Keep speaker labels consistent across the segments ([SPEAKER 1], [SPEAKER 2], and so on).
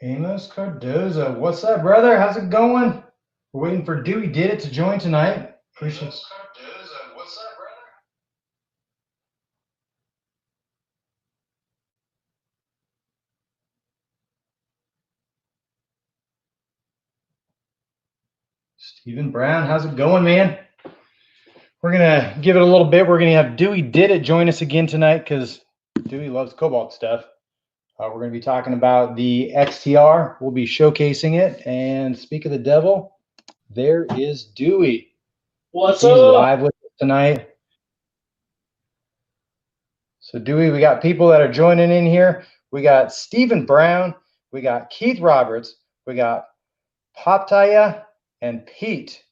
[SPEAKER 1] Amos Cardoza, what's up, brother? How's it going? We're waiting for Dewey Did It to join tonight. Appreciate Amos Cardoza, what's up, brother? Stephen Brown, how's it going, man? We're gonna give it a little bit. We're gonna have Dewey Did It join us again tonight because Dewey loves Cobalt stuff. We're gonna be talking about the XTR. We'll be showcasing it. And speak of the devil, there is Dewey.
[SPEAKER 2] What's
[SPEAKER 1] He's
[SPEAKER 2] up?
[SPEAKER 1] live with us tonight. So Dewey, we got people that are joining in here. We got Stephen Brown, we got Keith Roberts, we got Poptaya and Pete.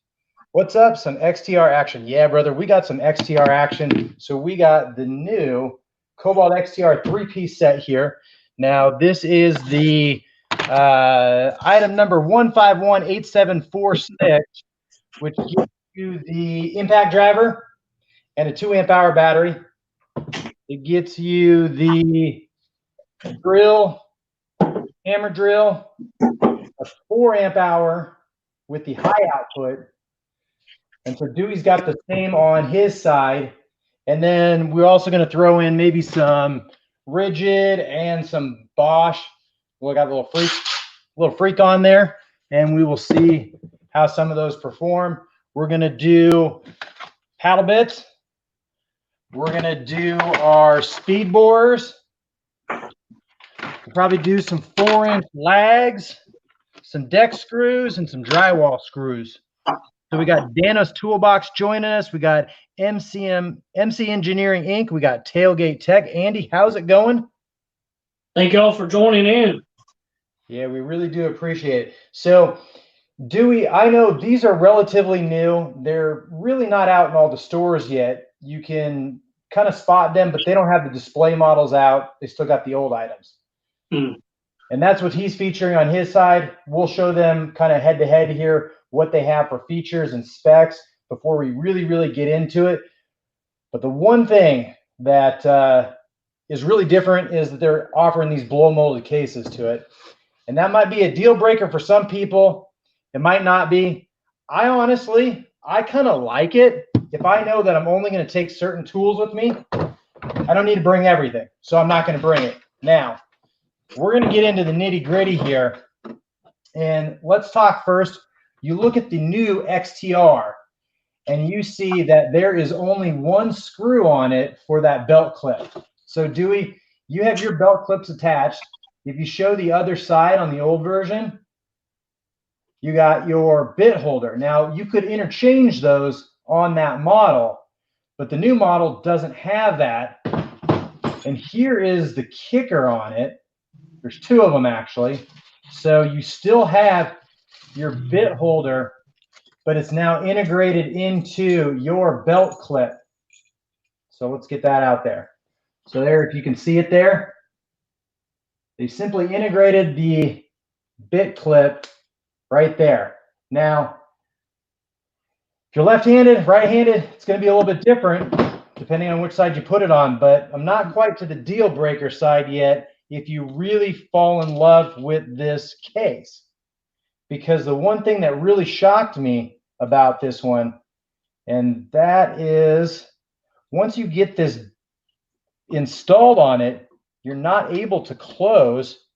[SPEAKER 1] What's up? Some XTR action. Yeah, brother, we got some XTR action. So we got the new Cobalt XTR 3-piece set here. Now this is the item number 1518746, which gives you the impact driver and a 2-amp-hour battery. It gets you the drill, hammer drill, a 4-amp-hour with the high output. And so Dewey's got the same on his side. And then we're also going to throw in maybe some rigid and some Bosch. We got a little freak on there, and we will see how some of those perform. We're going to do paddle bits. We're going to do our speed borers. We'll probably do some 4-inch lags, some deck screws, and some drywall screws. So we got Dano's Toolbox joining us. We got MC Engineering Inc. We got Tailgate Tech. Andy, how's it going?
[SPEAKER 2] Thank y'all for joining in.
[SPEAKER 1] Yeah, we really do appreciate it. So, Dewey, I know these are relatively new. They're really not out in all the stores yet. You can kind of spot them, but they don't have the display models out. They still got the old items. And that's what he's featuring on his side. We'll show them kind of head to head here what they have for features and specs before we really get into it. But the one thing that is really different is that they're offering these blow molded cases to it. And that might be a deal breaker for some people. It might not be. I kind of like it. If I know that I'm only going to take certain tools with me, I don't need to bring everything. So I'm not going to bring it. Now, we're going to get into the nitty gritty here. And let's talk first. You look at the new XTR and you see that there is only one screw on it for that belt clip. So Dewey, you have your belt clips attached. If you show the other side on the old version, you got your bit holder. Now you could interchange those on that model, but the new model doesn't have that. And here is the kicker on it. There's 2 of them actually. So you still have your bit holder, but it's now integrated into your belt clip. So let's get that out there. So there, if you can see it there, they simply integrated the bit clip right there. Now, if you're left-handed, right-handed, it's going to be a little bit different depending on which side you put it on, but I'm not quite to the deal breaker side yet if you really fall in love with this case. Because the one thing that really shocked me about this one, and that is once you get this installed on it, you're not able to close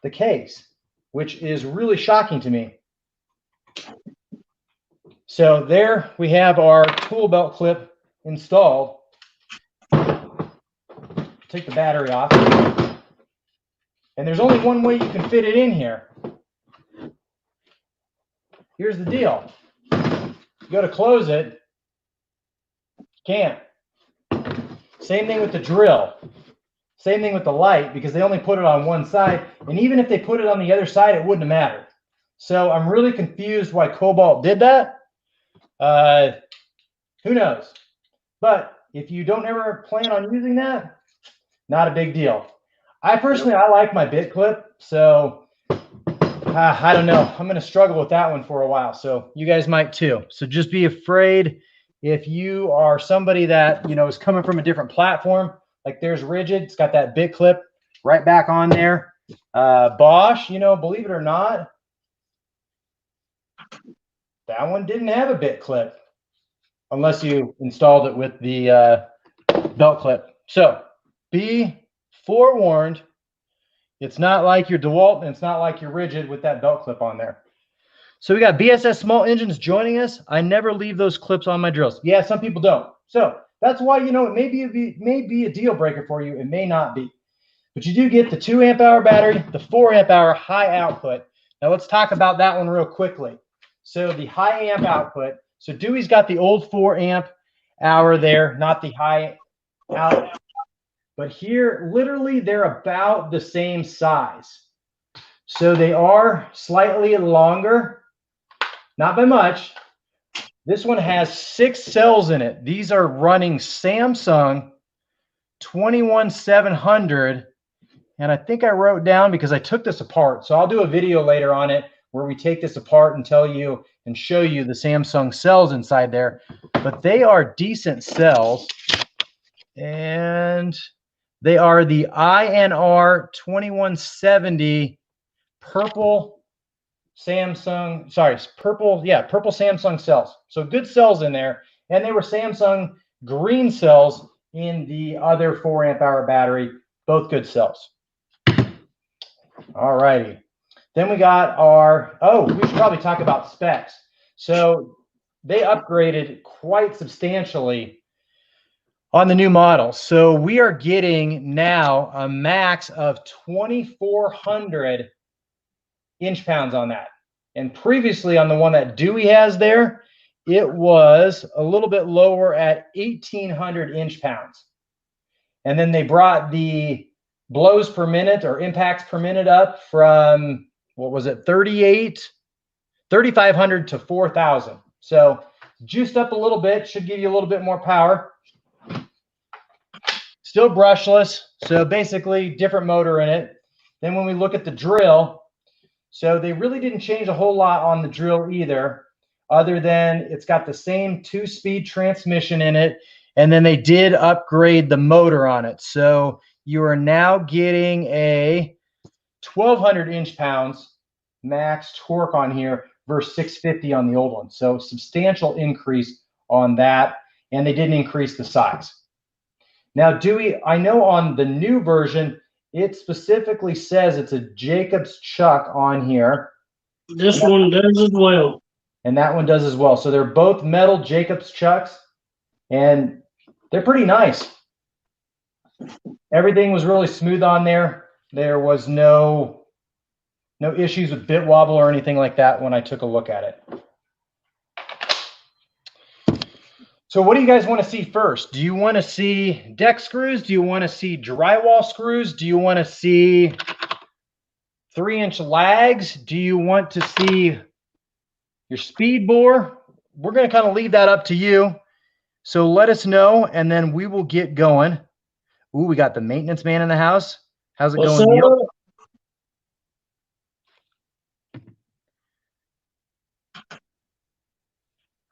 [SPEAKER 1] the case, which is really shocking to me. So there we have our tool belt clip installed. Take the battery off. And there's only one way you can fit it in here. Here's the deal. You go to close it, you can't. Same thing with the drill. Same thing with the light, because they only put it on one side. And even if they put it on the other side, it wouldn't have mattered. So I'm really confused why Cobalt did that. Who knows? But if you don't ever plan on using that, not a big deal. I personally, I like my bit clip. So I don't know. I'm going to struggle with that one for a while. So you guys might too. So just be afraid if you are somebody that, you know, is coming from a different platform. Like there's Rigid. It's got that bit clip right back on there. Bosch, you know, believe it or not, that one didn't have a bit clip unless you installed it with the belt clip. So be forewarned. It's not like your DeWalt and it's not like your Rigid with that belt clip on there. So we got BSS Small Engines joining us. I never leave those clips on my drills. Yeah, some people don't. So that's why, you know, it may be a deal breaker for you. It may not be. But you do get the 2 amp hour battery, the 4 amp hour high output. Now let's talk about that one real quickly. So the high amp output. So Dewey's got the old 4 amp hour there, not the high out. But here, literally, they're about the same size. So they are slightly longer, not by much. This one has 6 cells in it. These are running Samsung 21700. And I think I wrote down because I took this apart. So I'll do a video later on it where we take this apart and tell you and show you the Samsung cells inside there. But they are decent cells. And they are the INR 2170 purple Samsung, purple Samsung cells. So good cells in there. And they were Samsung green cells in the other 4 amp hour battery. Both good cells. All righty. Then we got our, we should probably talk about specs. So they upgraded quite substantially on the new model. So we are getting now a max of 2,400 inch-pounds on that. And previously on the one that Dewey has there, it was a little bit lower at 1,800 inch-pounds. And then they brought the blows per minute or impacts per minute up from, what was it, 3,500 to 4,000. So juiced up a little bit, should give you a little bit more power. Still brushless, so basically different motor in it. Then when we look at the drill, so they really didn't change a whole lot on the drill either, other than it's got the same 2-speed transmission in it, and then they did upgrade the motor on it. So you are now getting a 1,200 inch-pounds max torque on here versus 650 on the old one. So substantial increase on that, and they didn't increase the size. Now, Dewey, I know on the new version, it specifically says it's a Jacobs chuck on here.
[SPEAKER 2] This one does as well.
[SPEAKER 1] And that one does as well. So they're both metal Jacobs chucks, and they're pretty nice. Everything was really smooth on there. There was no issues with bit wobble or anything like that when I took a look at it. So what do you guys want to see first? Do you want to see deck screws? Do you want to see drywall screws? Do you want to see 3-inch lags? Do you want to see your speed bore? We're going to kind of leave that up to you. So let us know, and then we will get going. Ooh, we got the maintenance man in the house. How's it going, Neil?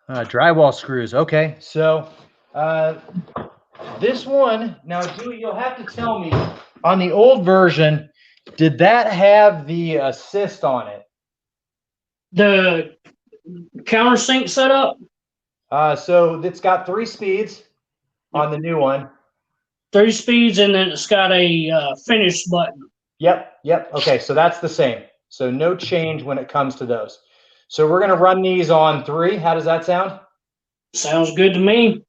[SPEAKER 1] Drywall screws. Okay, so this one, now Dewey, you'll have to tell me, on the old version, did that have the assist on it?
[SPEAKER 2] The countersink setup?
[SPEAKER 1] So it's got 3 speeds on the new one.
[SPEAKER 2] 3 speeds, and then it's got a finish button.
[SPEAKER 1] Yep. Okay, so that's the same. So no change when it comes to those. So we're going to run these on 3. How does that sound?
[SPEAKER 2] Sounds good to me.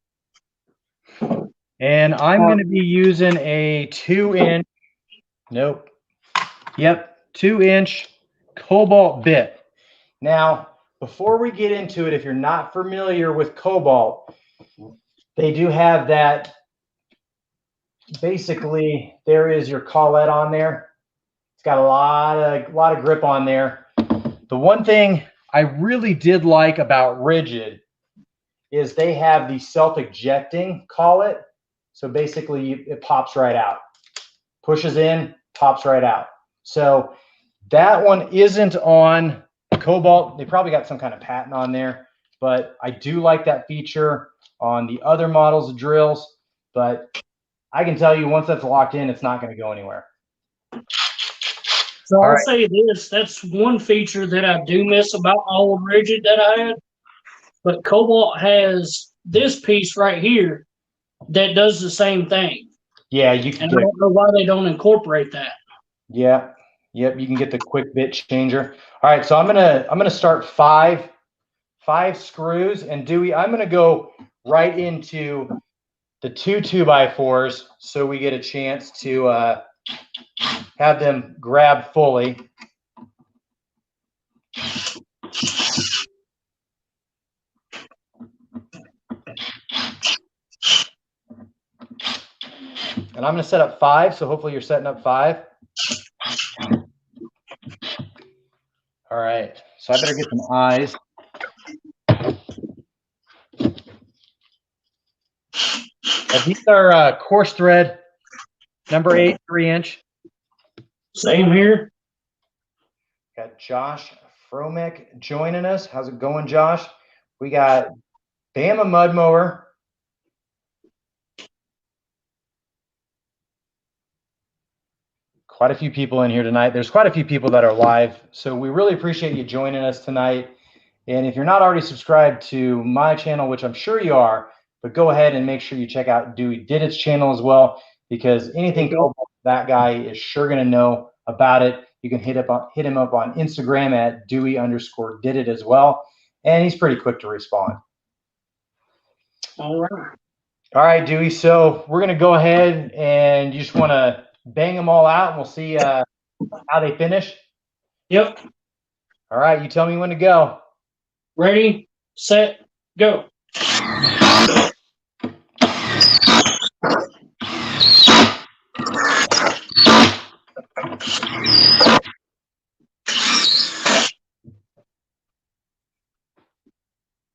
[SPEAKER 1] And I'm going to be using a 2-inch, 2-inch Cobalt bit. Now, before we get into it, if you're not familiar with Cobalt, they do have that, basically, there is your collet on there. It's got a lot of grip on there. The one thing I really did like about Rigid is they have the self-ejecting collet. So basically it pops right out. Pushes in, pops right out. So that one isn't on Cobalt. They probably got some kind of patent on there, but I do like that feature on the other models of drills. But I can tell you once that's locked in, it's not going to go anywhere.
[SPEAKER 2] So
[SPEAKER 1] All
[SPEAKER 2] I'll
[SPEAKER 1] right.
[SPEAKER 2] say this, that's one feature that I do miss about my old rigid that I had. But Cobalt has this piece right here that does the same thing.
[SPEAKER 1] Yeah, you can
[SPEAKER 2] And
[SPEAKER 1] get
[SPEAKER 2] I don't know why they don't incorporate that.
[SPEAKER 1] yeah. Yep, you can get the quick bit changer. All right, so I'm gonna start five screws, and Dewey, I'm gonna go right into the 2 2x4s so we get a chance to have them grab fully. And I'm going to set up 5, so hopefully you're setting up 5. All right, so I better get some eyes. And these are coarse thread, number 8, 3-inch.
[SPEAKER 2] Same here.
[SPEAKER 1] Got Josh Fromek joining us. How's it going, Josh? We got Bama Mud Mower. Quite a few people in here tonight. There's quite a few people that are live, so we really appreciate you joining us tonight. And if you're not already subscribed to my channel, which I'm sure you are, but go ahead and make sure you check out Dewey Did It's channel as well, because anything Cobalt, that guy is sure going to know about it. You can hit him up on Instagram at Dewey_did it as well, and he's pretty quick to respond.
[SPEAKER 2] All right.
[SPEAKER 1] All right, Dewey. So we're going to go ahead and you just want to bang them all out, and we'll see how they finish.
[SPEAKER 2] Yep.
[SPEAKER 1] All right, you tell me when to go.
[SPEAKER 2] Ready, set, go.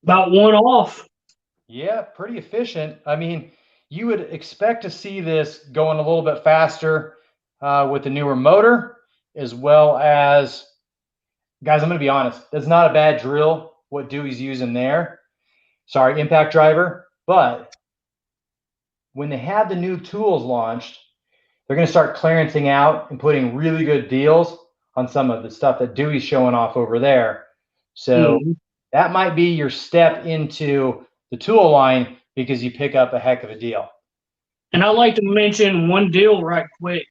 [SPEAKER 2] About one off.
[SPEAKER 1] Yeah, pretty efficient. I mean, you would expect to see this going a little bit faster with the newer motor, as well as, guys, I'm going to be honest, that's not a bad drill, what Dewey's using there. Sorry, impact driver. But when they have the new tools launched, they're going to start clearancing out and putting really good deals on some of the stuff that Dewey's showing off over there. So that might be your step into the tool line, because you pick up a heck of a deal.
[SPEAKER 2] And I'd like to mention one deal right quick.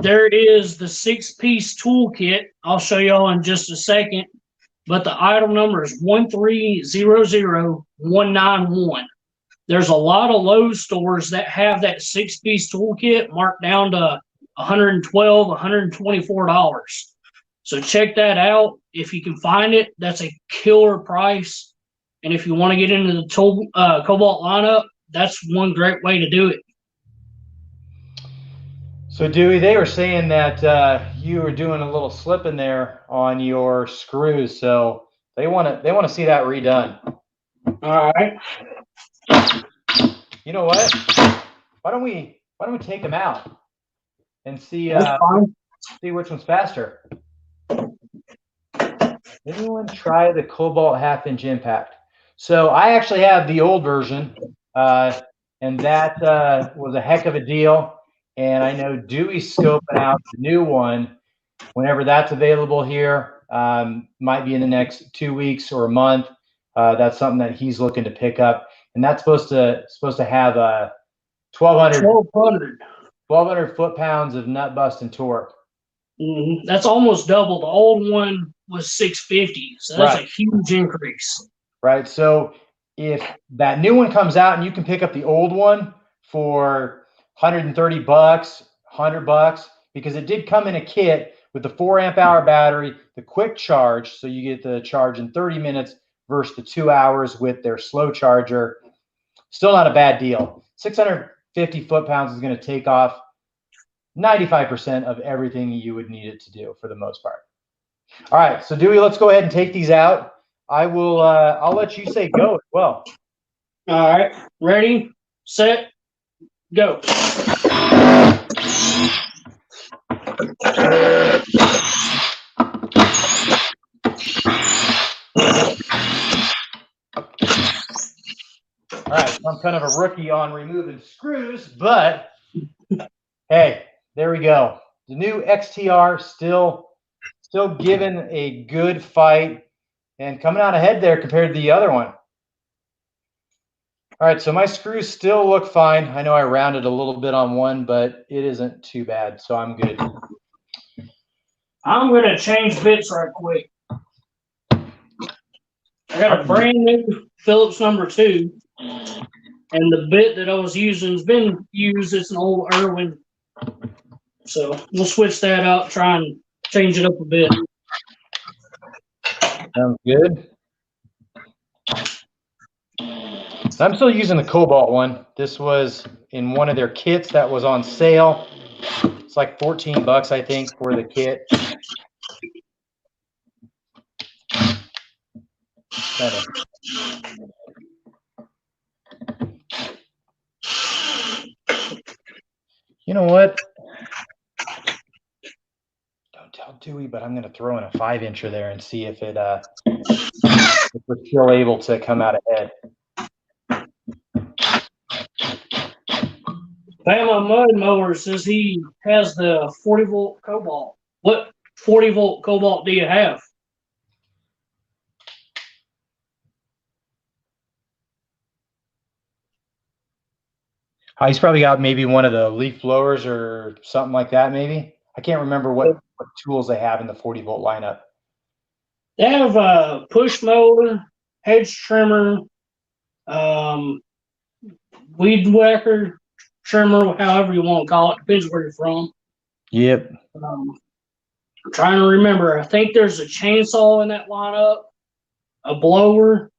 [SPEAKER 2] There is the 6-piece toolkit. I'll show y'all in just a second. But the item number is 1300191. There's a lot of Lowe's stores that have that 6-piece toolkit marked down to $112, $124. So check that out. If you can find it, that's a killer price. And if you want to get into the Cobalt lineup, that's one great way to do it.
[SPEAKER 1] So Dewey, they were saying that you were doing a little slip in there on your screws, so they want to see that redone.
[SPEAKER 2] All right.
[SPEAKER 1] You know what? Why don't we take them out and see which one's faster? Anyone try the Cobalt 1/2-inch Impact? So I actually have the old version, and that was a heck of a deal. And I know Dewey's scoping out the new one whenever that's available here. Might be in the next 2 weeks or a month. That's something that he's looking to pick up, and that's supposed to have 1,200 foot-pounds of nut busting torque.
[SPEAKER 2] That's almost double. The old one was 650, so that's a huge increase.
[SPEAKER 1] Right. So if that new one comes out and you can pick up the old one for $130, $100, because it did come in a kit with the 4-amp-hour battery, the quick charge, so you get the charge in 30 minutes versus the 2 hours with their slow charger. Still not a bad deal. 650 foot-pounds is going to take off 95% of everything you would need it to do for the most part. All right, so Dewey, let's go ahead and take these out. I will. I'll let you say go as well.
[SPEAKER 2] All right, ready, set, go.
[SPEAKER 1] All right, I'm kind of a rookie on removing screws, but hey, there we go. the new XTR still giving a good fight and coming out ahead there compared to the other one. All right, so my screws still look fine. I know I rounded a little bit on one, but it isn't too bad, so I'm good.
[SPEAKER 2] I'm gonna change bits right quick. I got a brand new Phillips number 2, and the bit that I was using has been used. It's an old Irwin, so we'll switch that out. Try and change it up a bit.
[SPEAKER 1] Sounds good. I'm still using the Cobalt one. This was in one of their kits that was on sale. It's like 14 bucks, I think, for the kit. You know what? Don't tell Dewey, but I'm going to throw in a 5-incher there and see if it if we're still able to come out ahead.
[SPEAKER 2] Bama Mud Mower says he has the 40-volt Cobalt. What 40-volt Cobalt do you have?
[SPEAKER 1] He's probably got maybe one of the leaf blowers or something like that, maybe. I can't remember what tools they have in the 40-volt lineup.
[SPEAKER 2] They have a push mower, hedge trimmer, weed whacker, trimmer, however you want to call it. Depends where you're from.
[SPEAKER 1] Yep.
[SPEAKER 2] I'm trying to remember. I think there's a chainsaw in that lineup, a blower.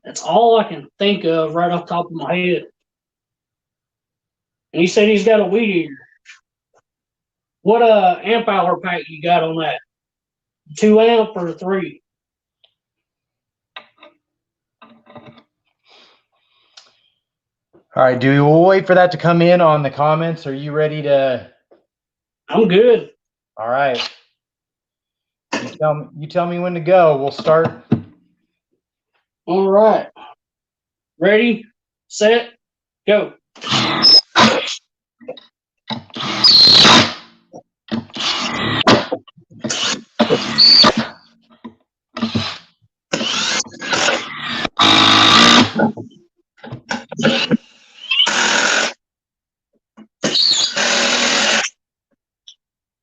[SPEAKER 2] That's all I can think of right off the top of my head. And he said he's got a weed eater. What amp hour pack you got on that? 2 amp or 3?
[SPEAKER 1] All right, Dewey, we'll wait for that to come in on the comments. Are you ready to?
[SPEAKER 2] I'm good.
[SPEAKER 1] All right. You tell me when to go. We'll start.
[SPEAKER 2] All right. Ready, set, go.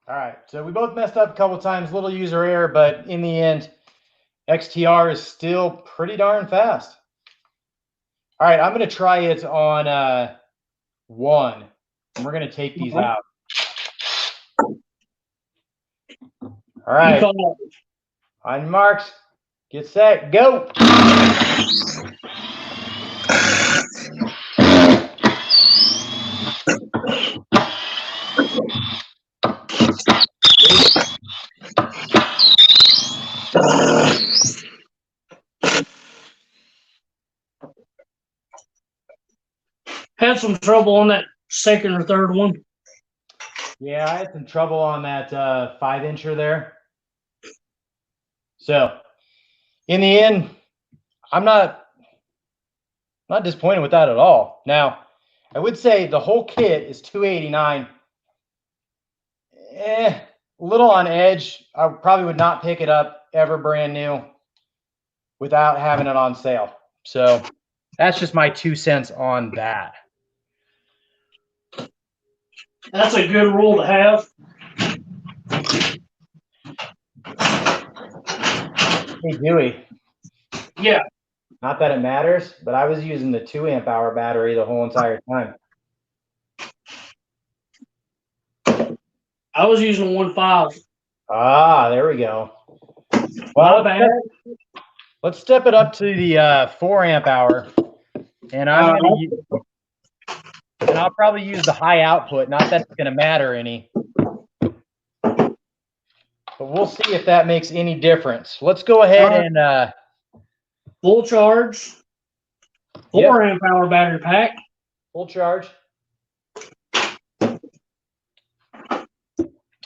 [SPEAKER 1] All right, so we both messed up a couple times, little user error, but in the end, XTR is still pretty darn fast. All right, I'm going to try it on 1, and we're going to take these out. All right, on your marks, get set, go.
[SPEAKER 2] Had some trouble on that second or third one.
[SPEAKER 1] Yeah, I had some trouble on that 5-incher there. So, in the end, I'm not disappointed with that at all. Now, I would say the whole kit is $289. A little on edge. I probably would not pick it up ever brand new without having it on sale. So, that's just my 2 cents on that.
[SPEAKER 2] That's a good rule to have.
[SPEAKER 1] Hey, Dewey.
[SPEAKER 2] Yeah.
[SPEAKER 1] Not that it matters, but I was using the 2 amp hour battery the whole entire time.
[SPEAKER 2] I was using a 1.5.
[SPEAKER 1] Ah, there we go. Well, let's step it up to the 4 amp hour, and I'll probably use the high output. Not that it's going to matter any, but we'll see if that makes any difference. Let's go ahead and
[SPEAKER 2] full charge, 4 amp hour battery pack.
[SPEAKER 1] Full charge.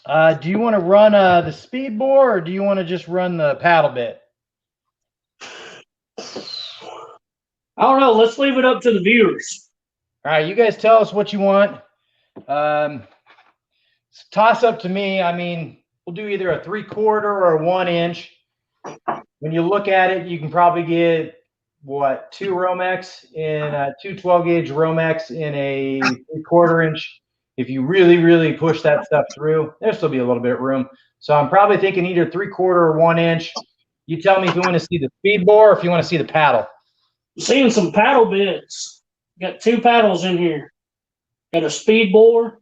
[SPEAKER 1] Do you want to run the speed bore, or do you want to just run the paddle bit?
[SPEAKER 2] I don't know. Let's leave it up to the viewers.
[SPEAKER 1] All right, you guys tell us what you want. toss up to me. I mean, we'll do either a 3/4 or a 1-inch. When you look at it, you can probably get what, two 12 gauge Romex in a 3/4 inch. If you really push that stuff through, there'll still be a little bit of room. So I'm probably thinking either 3/4 or 1-inch. You tell me if you want to see the speed bore or if you want to see the paddle.
[SPEAKER 2] I'm seeing some paddle bits. Got 2 paddles in here. Got a speed bore.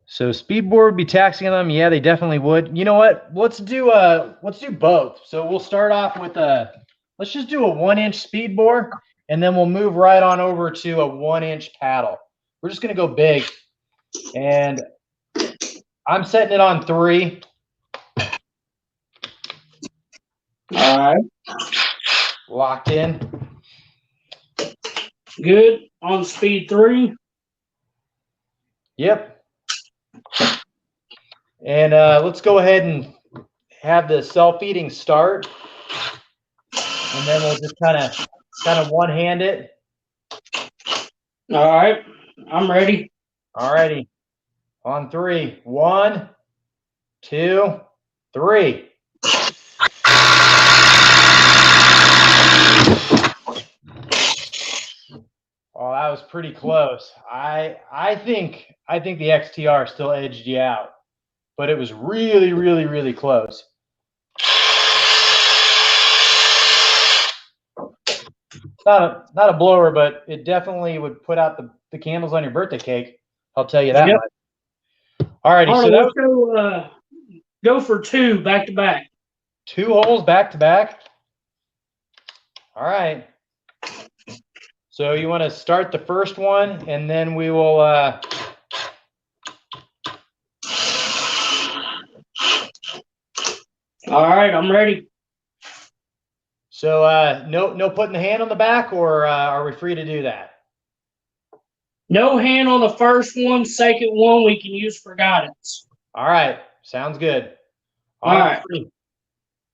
[SPEAKER 1] So speed bore would be taxing them. Yeah, they definitely would. You know what? Let's do both. So we'll start off with let's just do a 1-inch speed bore, and then we'll move right on over to a 1-inch paddle. We're just gonna go big, and I'm setting it on 3.
[SPEAKER 2] All right.
[SPEAKER 1] Locked in.
[SPEAKER 2] Good. On speed 3.
[SPEAKER 1] Yep. And let's go ahead and have the self-feeding start, and then we'll just kind of one-hand it.
[SPEAKER 2] All right. I'm ready.
[SPEAKER 1] All righty. On 3. 1, 2, 3. Oh, that was pretty close. I think the XTR still edged you out, but it was really close. Not a blower, but it definitely would put out the candles on your birthday cake. I'll tell you that much. All righty, so
[SPEAKER 2] let's go for 2 back to back.
[SPEAKER 1] 2 holes back to back. All right. So you want to start the first one, and then we will. All
[SPEAKER 2] right, I'm ready.
[SPEAKER 1] So no putting the hand on the back, or are we free to do that?
[SPEAKER 2] No hand on the first one. Second one we can use for guidance.
[SPEAKER 1] All right, sounds good.
[SPEAKER 2] All right.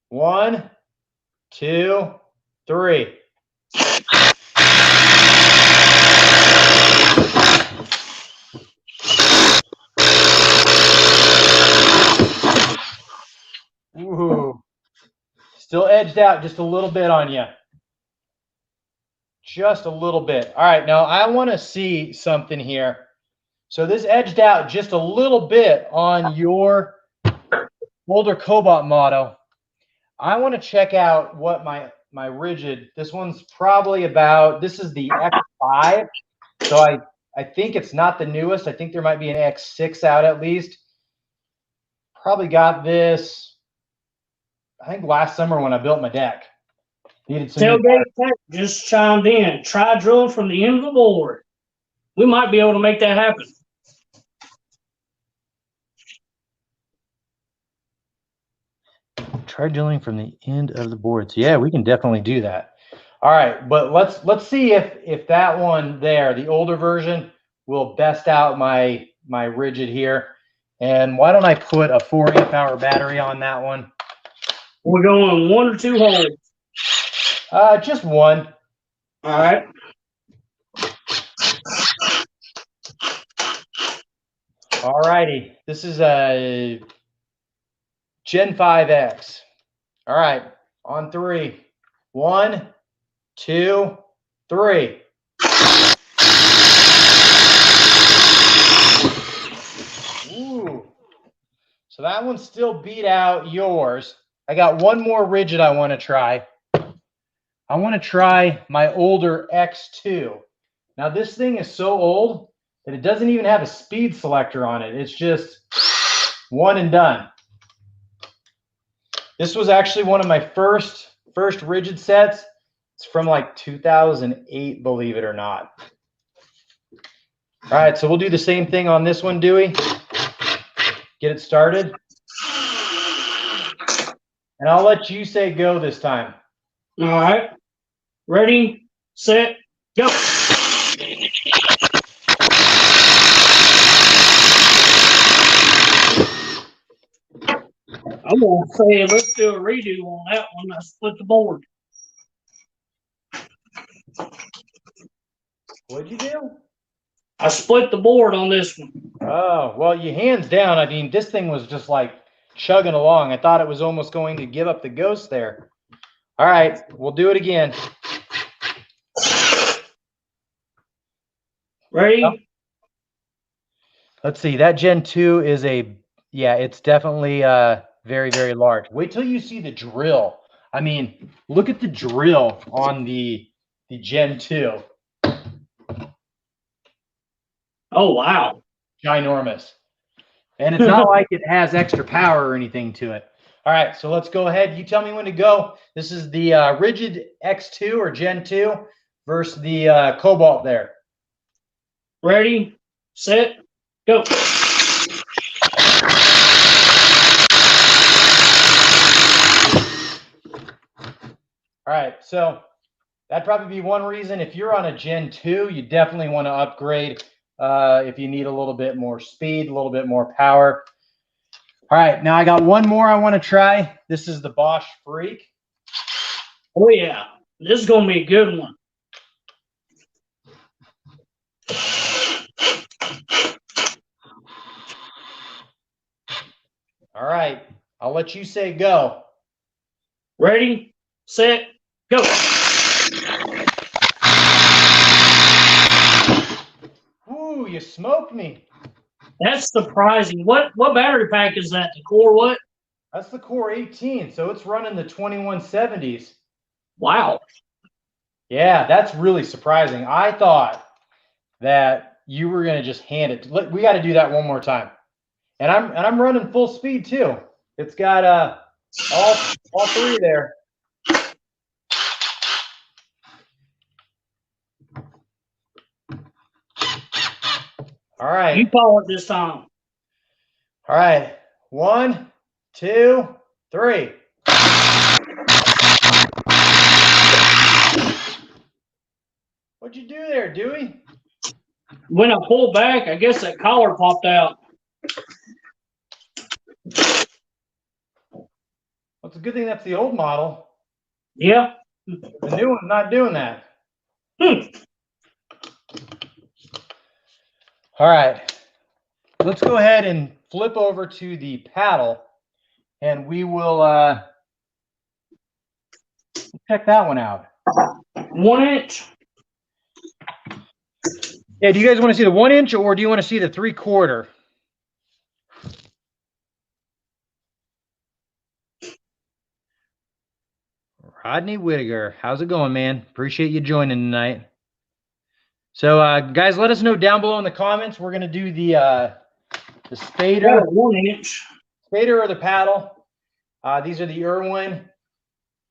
[SPEAKER 1] 1, 2, 3. Ooh, still edged out just a little bit on you. Just a little bit. All right, now I want to see something here. So this edged out just a little bit on your older Cobalt model. I want to check out what my rigid, this one's probably about, this is the X5. So I think it's not the newest. I think there might be an X6 out at least. Probably got this, I think last summer when I built my deck. Needed some
[SPEAKER 2] Tailgate Tech just chimed in. Try drilling from the end of the board. We might be able to make that happen.
[SPEAKER 1] Try drilling from the end of the board. So yeah, we can definitely do that. All right, but let's see if that one there, the older version, will best out my rigid here. And why don't I put a 4 amp-hour battery on that one?
[SPEAKER 2] We're going 1 or 2 holes.
[SPEAKER 1] Just 1.
[SPEAKER 2] All right.
[SPEAKER 1] All righty. This is a Gen 5X. All right, on 3. 1, 2, 3. Ooh. So that one still beat out yours. I got one more rigid I want to try. I want to try my older X2. Now this thing is so old that it doesn't even have a speed selector on it. It's just one and done. This was actually one of my first rigid sets. It's from like 2008, believe it or not. All right, so we'll do the same thing on this one, Dewey. Get it started. And I'll let you say go this time.
[SPEAKER 2] All right. Ready, set, go. I'm going to say let's do a redo on that one. I split the board.
[SPEAKER 1] What'd you do?
[SPEAKER 2] I split the board on this one.
[SPEAKER 1] Oh, well, you hands down. I mean, this thing was just like chugging along. I thought it was almost going to give up the ghost there. All right, we'll do it again.
[SPEAKER 2] Ready?
[SPEAKER 1] Oh. Let's see. That Gen 2 is yeah, it's definitely very, very large. Wait till you see the drill. I mean, look at the drill on the Gen 2.
[SPEAKER 2] Oh, wow.
[SPEAKER 1] Ginormous. And it's not like it has extra power or anything to it. All right, so let's go ahead. You tell me when to go. This is the Rigid X2 or Gen 2 versus the Cobalt there.
[SPEAKER 2] Ready, set, go.
[SPEAKER 1] All right, so that'd probably be one reason. If you're on a Gen 2, you definitely want to upgrade if you need a little bit more speed, a little bit more power. All right, now I got one more I want to try. This is the Bosch Freak.
[SPEAKER 2] Oh, yeah. This is going to be a good one.
[SPEAKER 1] All right, I'll let you say go.
[SPEAKER 2] Ready, set, go.
[SPEAKER 1] Ooh, you smoked me.
[SPEAKER 2] That's surprising. What battery pack is that? The Core what?
[SPEAKER 1] That's the Core 18, so it's running the 2170s.
[SPEAKER 2] Wow.
[SPEAKER 1] Yeah, that's really surprising. I thought that you were going to just hand it. We got to do that one more time. And I'm running full speed too. It's got all three there. All right.
[SPEAKER 2] You call it this time.
[SPEAKER 1] All right. 1, 2, 3. What'd you do there, Dewey?
[SPEAKER 2] When I pulled back, I guess that collar popped out.
[SPEAKER 1] Well, it's a good thing that's the old model.
[SPEAKER 2] Yeah.
[SPEAKER 1] The new one's not doing that. All right. Let's go ahead and flip over to the paddle, and we will check that one out.
[SPEAKER 2] 1 inch.
[SPEAKER 1] Yeah, do you guys want to see the 1 inch or do you want to see the 3/4? Rodney Whittaker, how's it going, man? Appreciate you joining tonight. So, guys, let us know down below in the comments. We're gonna do the Spader,
[SPEAKER 2] 1 inch.
[SPEAKER 1] Spader or the paddle. These are the Irwin.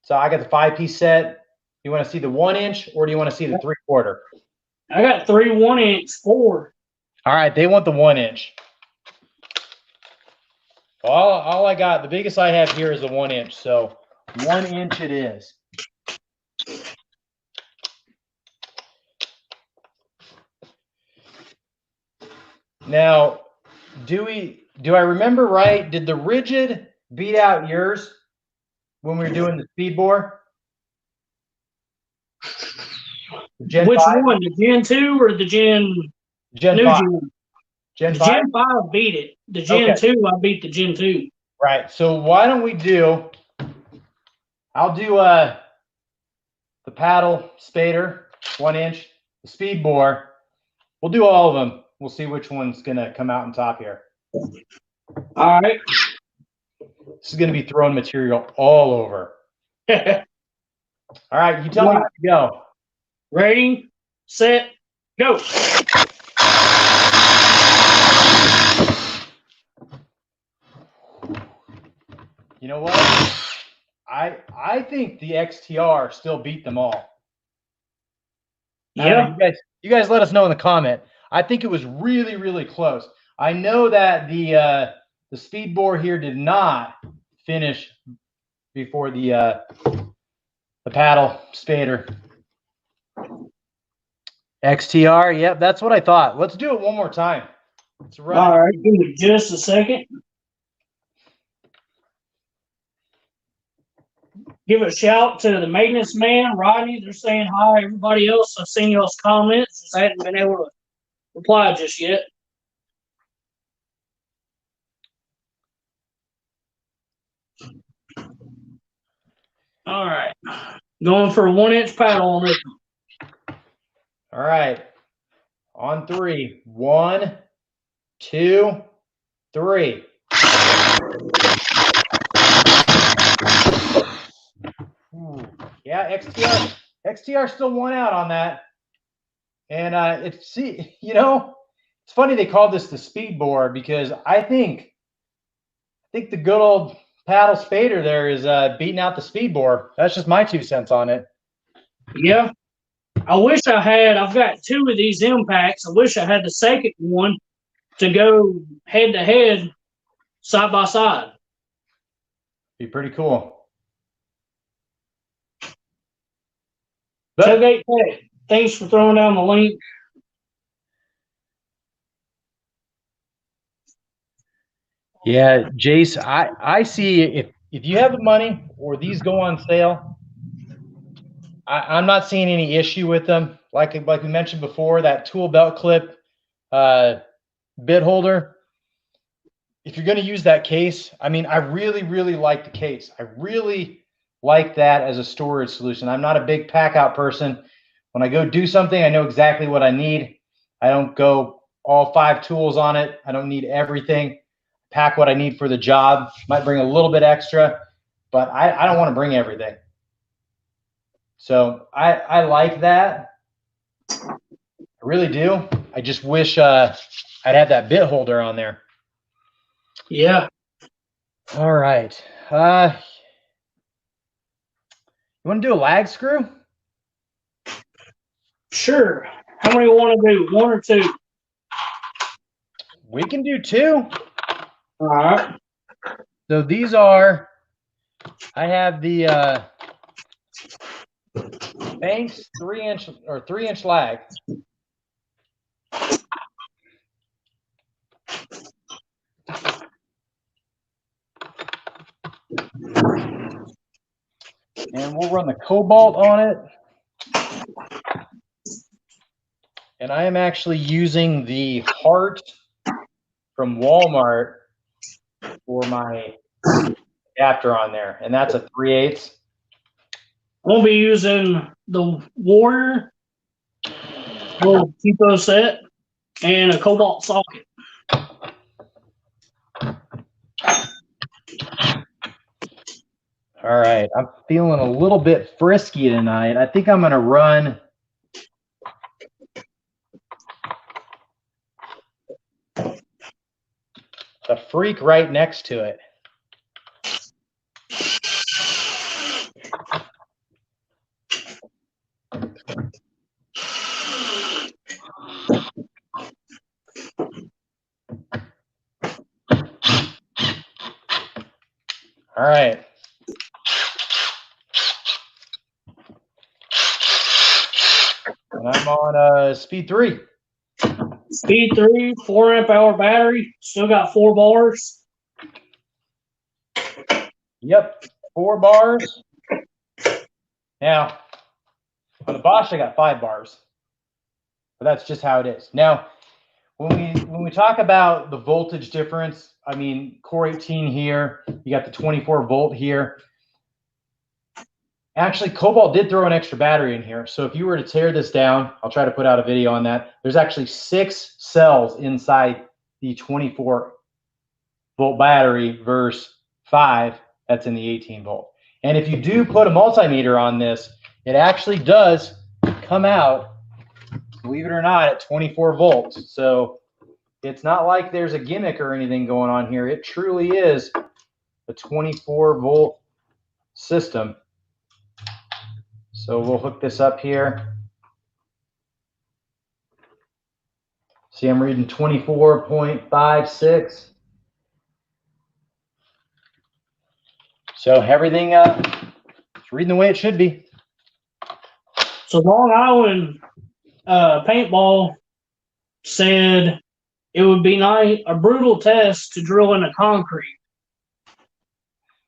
[SPEAKER 1] So I got the 5-piece set. You want to see the 1 inch or do you want to see the 3/4?
[SPEAKER 2] I got 3 1-inch 4.
[SPEAKER 1] All right, they want the 1 inch. All I got, the biggest I have here is the 1 inch. So 1 inch it is. Now, do I remember right? Did the Rigid beat out yours when we were doing the speed bore?
[SPEAKER 2] Which 5? One? The Gen 2 or the Gen
[SPEAKER 1] 5?
[SPEAKER 2] Gen 5? Gen 5 beat it. The Gen 2, I beat the Gen 2.
[SPEAKER 1] Right. So why don't we do, I'll do the paddle Spader, 1 inch, the speed bore. We'll do all of them. We'll see which one's going to come out on top here.
[SPEAKER 2] All right.
[SPEAKER 1] This is going to be throwing material all over. All right. You tell me when to go.
[SPEAKER 2] Ready, set, go.
[SPEAKER 1] You know what? I think the XTR still beat them all.
[SPEAKER 2] Yeah.
[SPEAKER 1] You guys let us know in the comment. I think it was really, really close. I know that the speed bore here did not finish before the paddle Spader. XTR, yep, that's what I thought. Let's do it one more time. Let's run.
[SPEAKER 2] All right, give me just a second. Give a shout to the maintenance man, Rodney. They're saying hi. Everybody else, I've seen y'all's comments. Just hadn't been able to replied just yet. All right. Going for a 1-inch paddle on this.
[SPEAKER 1] All right. On 3. 1, 2, 3. Ooh. Yeah, XTR still won out on that. And it's funny they called this the speed bore because I think the good old paddle spader there is beating out the speed bore. That's just my 2 cents on it.
[SPEAKER 2] Yeah. I've got 2 of these impacts. I wish I had the second one to go head to head, side by side.
[SPEAKER 1] Be pretty cool.
[SPEAKER 2] Tailgate Tech, thanks for throwing down the link.
[SPEAKER 1] Yeah, Jace, I see if you have the money or these go on sale, I'm not seeing any issue with them. Like we mentioned before, that tool belt clip bit holder. If you're going to use that case, I mean, I really, really like the case. I really like that as a storage solution. I'm not a big pack out person. When I go do something, I know exactly what I need. I don't go all 5 tools on it. I don't need everything. Pack what I need for the job. Might bring a little bit extra, but I don't want to bring everything. So I like that. I really do. I just wish I'd have that bit holder on there.
[SPEAKER 2] Yeah.
[SPEAKER 1] All right. You want to do a lag screw?
[SPEAKER 2] Sure. How many you want to do? 1 or 2?
[SPEAKER 1] We can do 2.
[SPEAKER 2] All right.
[SPEAKER 1] So these are, I have the Banks 3-inch lag. And we'll run the Cobalt on it. And I am actually using the Heart from Walmart for my adapter on there. And that's a 3/8.
[SPEAKER 2] We'll be using the Warrior little Tipo set and a Cobalt socket.
[SPEAKER 1] All right, I'm feeling a little bit frisky tonight. I think I'm going to run the Freak right next to it. All right. And I'm on speed 3.
[SPEAKER 2] Speed 3, 4-amp-hour battery. Still got 4 bars.
[SPEAKER 1] Yep, 4 bars. Now, on the Bosch, I got 5 bars. But that's just how it is. Now, when we talk about the voltage difference, I mean, Core 18 here, you got the 24 volt here. Actually, Cobalt did throw an extra battery in here. So if you were to tear this down, I'll try to put out a video on that. There's actually 6 cells inside the 24 volt battery versus 5 that's in the 18 volt. And if you do put a multimeter on this, it actually does come out, believe it or not, at 24 volts. So it's not like there's a gimmick or anything going on here. It truly is a 24 volt system. So we'll hook this up here. See, I'm reading 24.56. So everything is reading the way it should be.
[SPEAKER 2] So Long Island paintball said it would be a brutal test to drill into concrete.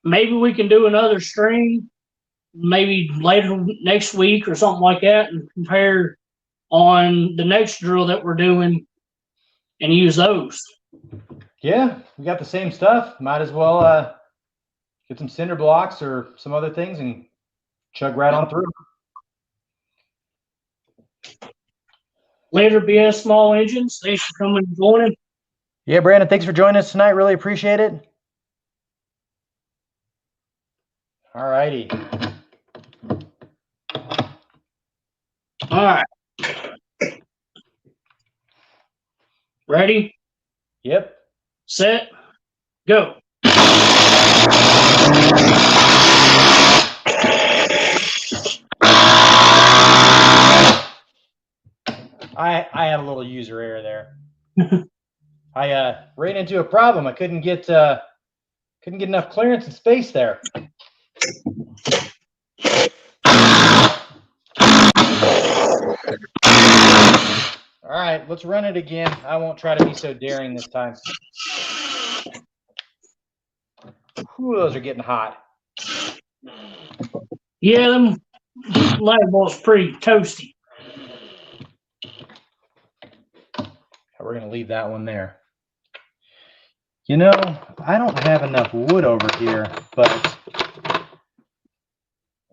[SPEAKER 2] Maybe we can do another stream, maybe later next week or something like that, and compare on the next drill that we're doing and use those.
[SPEAKER 1] Yeah, we got the same stuff. Might as well get some cinder blocks or some other things and chug right on through.
[SPEAKER 2] Later, BS Small Engines. Thanks for coming and joining.
[SPEAKER 1] Yeah, Brandon, thanks for joining us tonight. Really appreciate it. All righty.
[SPEAKER 2] All right. Ready?
[SPEAKER 1] Yep.
[SPEAKER 2] Set. Go.
[SPEAKER 1] I had a little user error there. I ran into a problem. I couldn't get enough clearance and space there. All right, let's run it again. I won't try to be so daring this time. Ooh, those are getting hot.
[SPEAKER 2] Yeah, them light bulbs pretty toasty.
[SPEAKER 1] We're going to leave that one there. You know, I don't have enough wood over here, but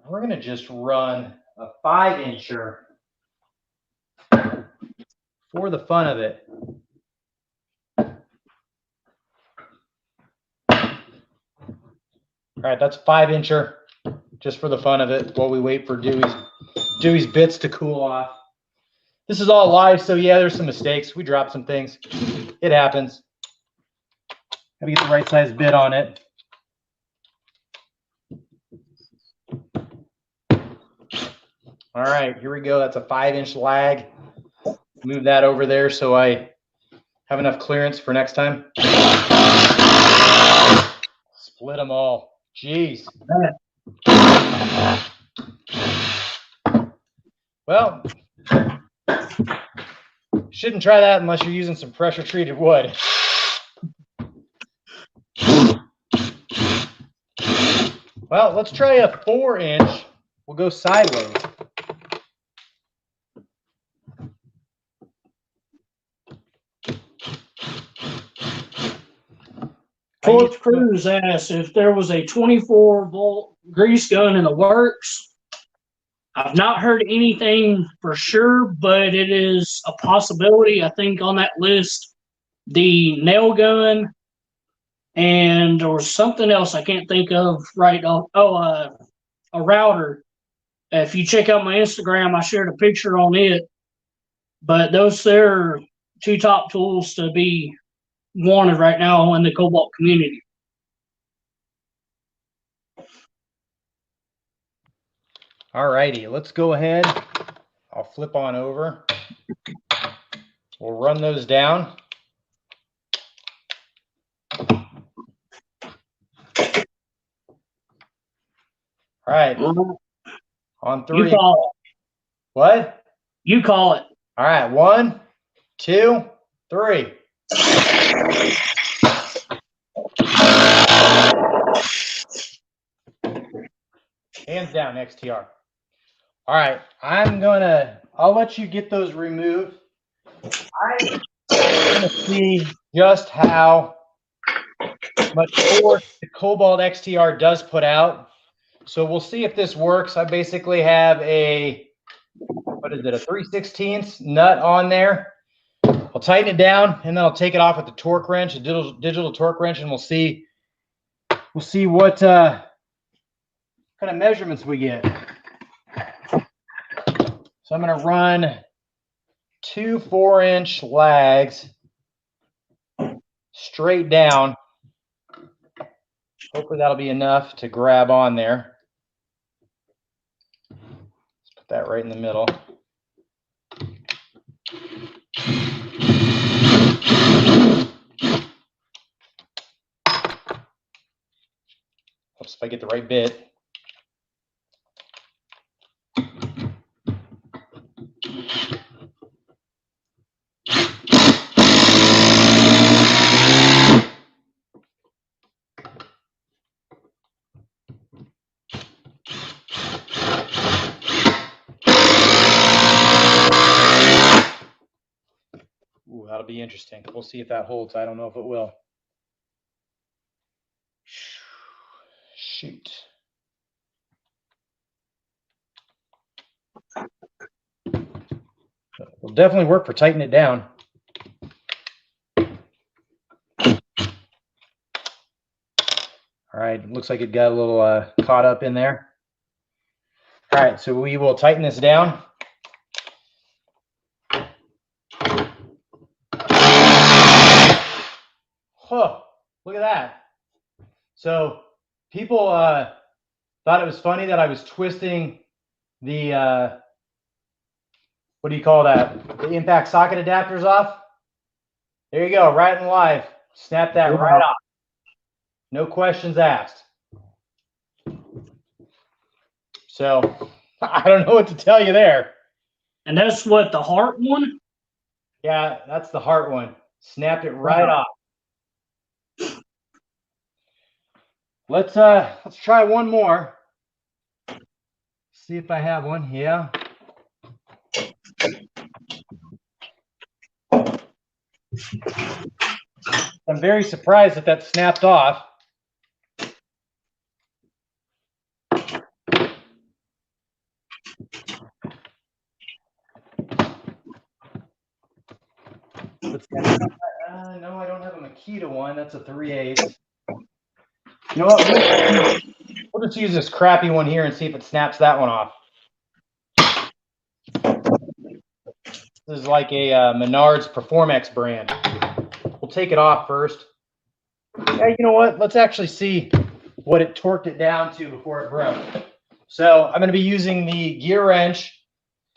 [SPEAKER 1] we're going to just run a 5-incher for the fun of it. All right, that's a 5-incher just for the fun of it while we wait for Dewey's bits to cool off. This is all live, so yeah, there's some mistakes. We dropped some things. It happens. Gotta get the right size bit on it. All right, here we go. That's a 5-inch lag. Move that over there so I have enough clearance for next time. Split them all. Jeez. Well, shouldn't try that unless you're using some pressure treated wood. Well, let's try a 4-inch. We'll go sideways.
[SPEAKER 2] Torch Cruz asked if there was a 24-volt grease gun in the works. I've not heard anything for sure, but it is a possibility. I think on that list, the nail gun, and there was something else I can't think of right off. Oh, a router. If you check out my Instagram, I shared a picture on it. But those are 2 top tools to be wanted right now in the Cobalt community.
[SPEAKER 1] All righty, let's go ahead. I'll flip on over. We'll run those down. All right. On 3.
[SPEAKER 2] You call it.
[SPEAKER 1] What?
[SPEAKER 2] You call it.
[SPEAKER 1] All right. 1, 2, 3. Hands down, XTR. All right. I'll let you get those removed. I'm going to see just how much force the Kobalt XTR does put out. So we'll see if this works. I basically have a 3/16 nut on there. I'll tighten it down and then I'll take it off with the torque wrench, a digital torque wrench, and we'll see what kind of measurements we get. So I'm going to run 2 4-inch lags straight down. Hopefully that'll be enough to grab on there. Let's put that right in the middle. Oops, if I get the right bit. Ooh, that'll be interesting. We'll see if that holds. I don't know if it will. Shoot. Will definitely work for tightening it down. All right, looks like it got a little caught up in there. All right, so we will tighten this down. Oh, look at that. So people thought it was funny that I was twisting the, what do you call that? The impact socket adapters off. There you go, right in live. Snap that right off. No questions asked. So I don't know what to tell you there.
[SPEAKER 2] And that's what, the heart one?
[SPEAKER 1] Yeah, that's the heart one. Snapped it right off. Let's try one more. See if I have one. Yeah. I'm very surprised that that snapped off. No, I don't have a Makita one. That's a 3/8. You know what? We'll just use this crappy one here and see if it snaps that one off. This is like a Menards Performex brand. We'll take it off first. Yeah, you know what? Let's actually see what it torqued it down to before it broke. So I'm going to be using the gear wrench,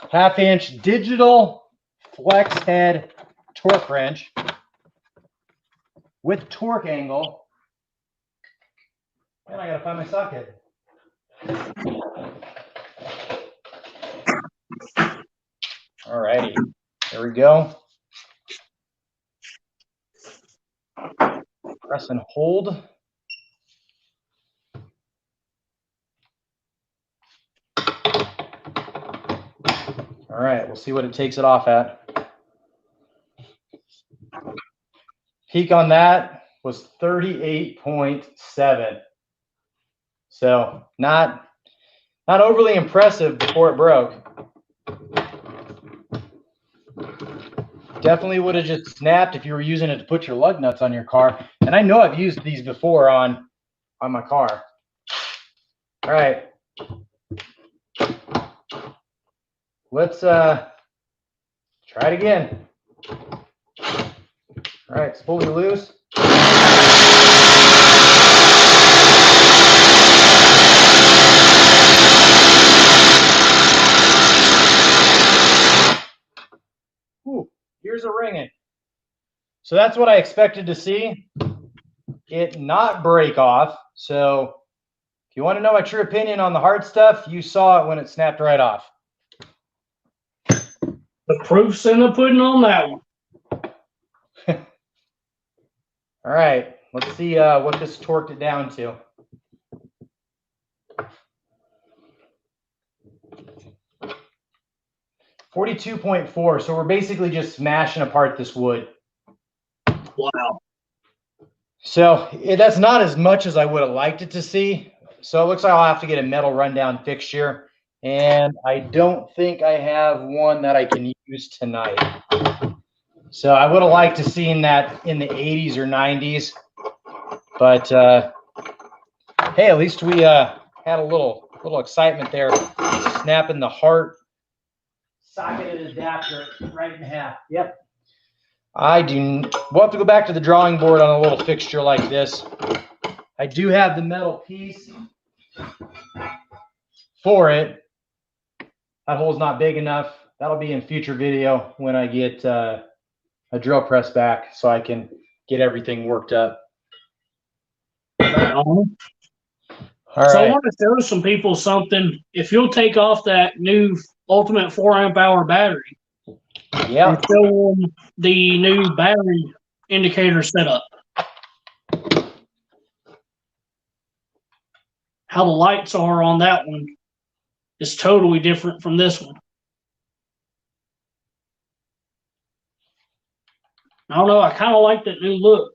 [SPEAKER 1] 1/2-inch digital flex head torque wrench with torque angle. And I got to find my socket. All righty, there we go. Press and hold. All right, we'll see what it takes it off at. Peak on that was 38.7. So not overly impressive before it broke. Definitely would have just snapped if you were using it to put your lug nuts on your car. And I know I've used these before on my car. All right. Let's try it again. All right, it's fully loose. Ooh, here's a ringing. So that's what I expected to see. It not break off. So if you want to know my true opinion on the hard stuff, you saw it when it snapped right off.
[SPEAKER 2] The proof's in the pudding on that one.
[SPEAKER 1] All right, let's see what this torqued it down to. .4, so we're basically just smashing apart this wood.
[SPEAKER 2] Wow.
[SPEAKER 1] So that's not as much as I would have liked it to see. So it looks like I'll have to get a metal rundown fixture. And I don't think I have one that I can use tonight. So I would have liked to seen that in the 80s or 90s. But hey, at least we had a little excitement there, snapping the heart socketed adapter right in half. Yep. We'll have to go back to the drawing board on a little fixture like this. I do have the metal piece for it. That hole's not big enough. That'll be in future video when I get a drill press back so I can get everything worked up. All right.
[SPEAKER 2] So I want to show some people something. If you'll take off that new Ultimate 4-amp-hour battery,
[SPEAKER 1] yeah,
[SPEAKER 2] and show them the new battery indicator setup. How the lights are on that one is totally different from this one. I don't know. I kind of like that new look.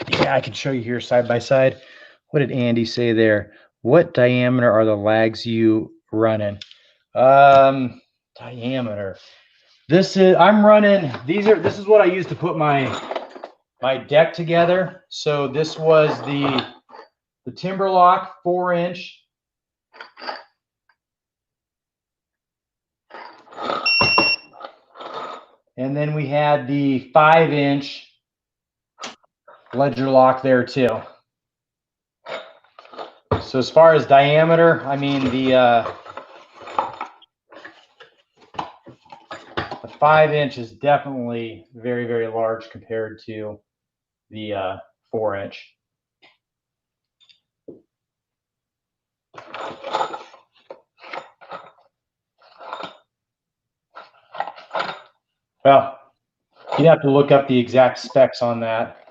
[SPEAKER 1] Yeah, I can show you here side by side. What did Andy say there? What diameter are the lags you running? Diameter. I'm running, this is what I use to put my deck together. So this was the Timberlock 4-inch. And then we had the 5-inch ledger lock there too. So as far as diameter, I mean the 5-inch is definitely very, very large compared to the 4-inch. Well, you'd have to look up the exact specs on that.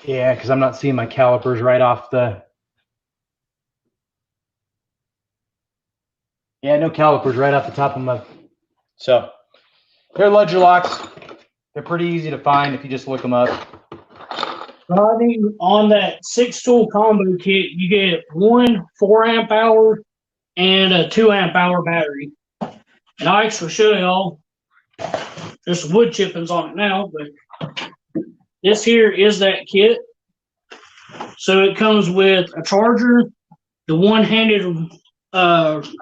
[SPEAKER 1] Yeah, because I'm not seeing my calipers right off the. Yeah, no calipers right off the top of my. So they're ledger locks. They're pretty easy to find if you just look them up.
[SPEAKER 2] Starting on that 6-tool combo kit, you get one 4-amp hour and a 2-amp hour battery. And I actually show y'all. There's some wood chippings on it now, but this here is that kit. So it comes with a charger, the one-handed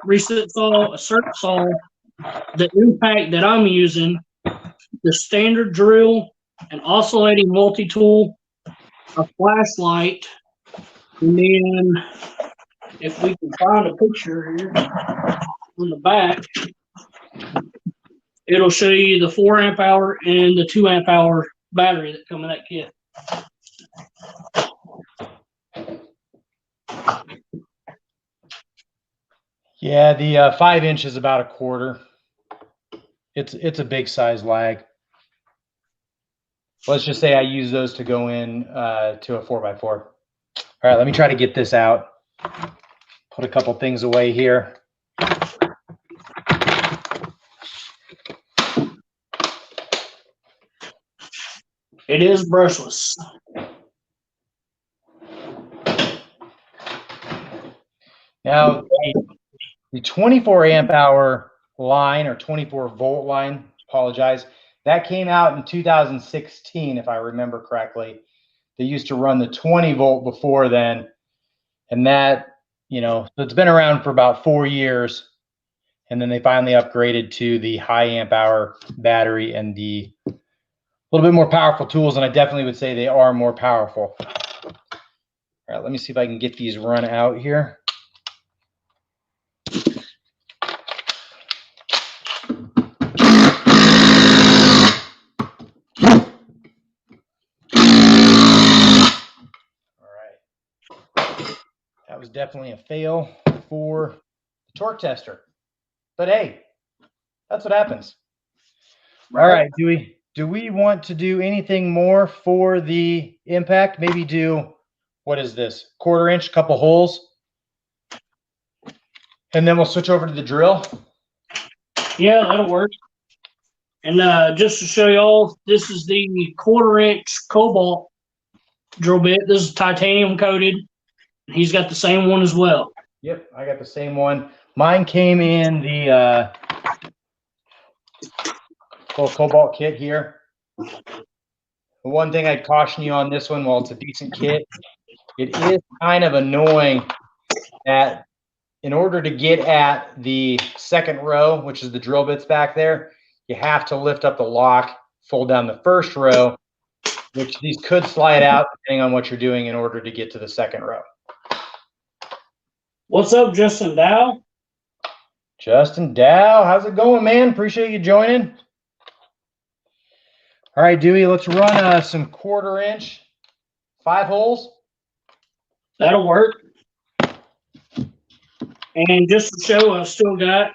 [SPEAKER 2] reset saw, a circuit saw, the impact that I'm using, the standard drill, an oscillating multi-tool, a flashlight, and then if we can find a picture here on the back, it'll show you the 4-amp hour and the 2-amp hour battery that come in that kit.
[SPEAKER 1] Yeah, the 5-inch is about a quarter. It's a big size lag. Let's just say I use those to go in to a 4x4. All right, let me try to get this out. Put a couple things away here.
[SPEAKER 2] It is brushless.
[SPEAKER 1] Now, the 24-amp hour line or 24-volt line, apologize, that came out in 2016, if I remember correctly. They used to run the 20-volt before then, and that, it's been around for about 4 years, and then they finally upgraded to the high amp hour battery and the little bit more powerful tools, and I definitely would say they are more powerful. All right, let me see if I can get these run out here. That was definitely a fail for the torque tester. But hey, that's what happens. Right. All right, do we want to do anything more for the impact? Maybe do, what is this, 1/4 inch, couple holes? And then we'll switch over to the drill.
[SPEAKER 2] Yeah, that'll work. And just to show y'all, this is the 1/4 inch Cobalt drill bit. This is titanium coated. He's got the same one as well.
[SPEAKER 1] Yep, I got the same one. Mine came in the little Cobalt kit here. The one thing I'd caution you on this one, while it's a decent kit, it is kind of annoying that in order to get at the second row, which is the drill bits back there, you have to lift up the lock, fold down the first row, which these could slide out depending on what you're doing in order to get to the second row.
[SPEAKER 2] What's up, Justin Dow?
[SPEAKER 1] Justin Dow, how's it going, man? Appreciate you joining. All right, Dewey, let's run some 1/4 inch, 5 holes.
[SPEAKER 2] That'll work. And just to show, I've still got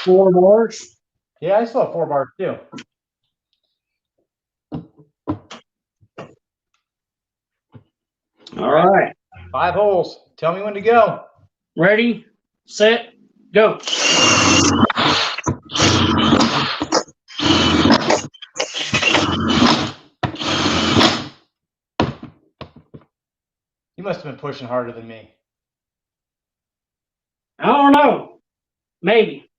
[SPEAKER 2] 4 bars.
[SPEAKER 1] Yeah, I still have 4 bars too.
[SPEAKER 2] All right.
[SPEAKER 1] 5 holes. Tell me when to go.
[SPEAKER 2] Ready, set, go.
[SPEAKER 1] You must have been pushing harder than me.
[SPEAKER 2] I don't know. Maybe.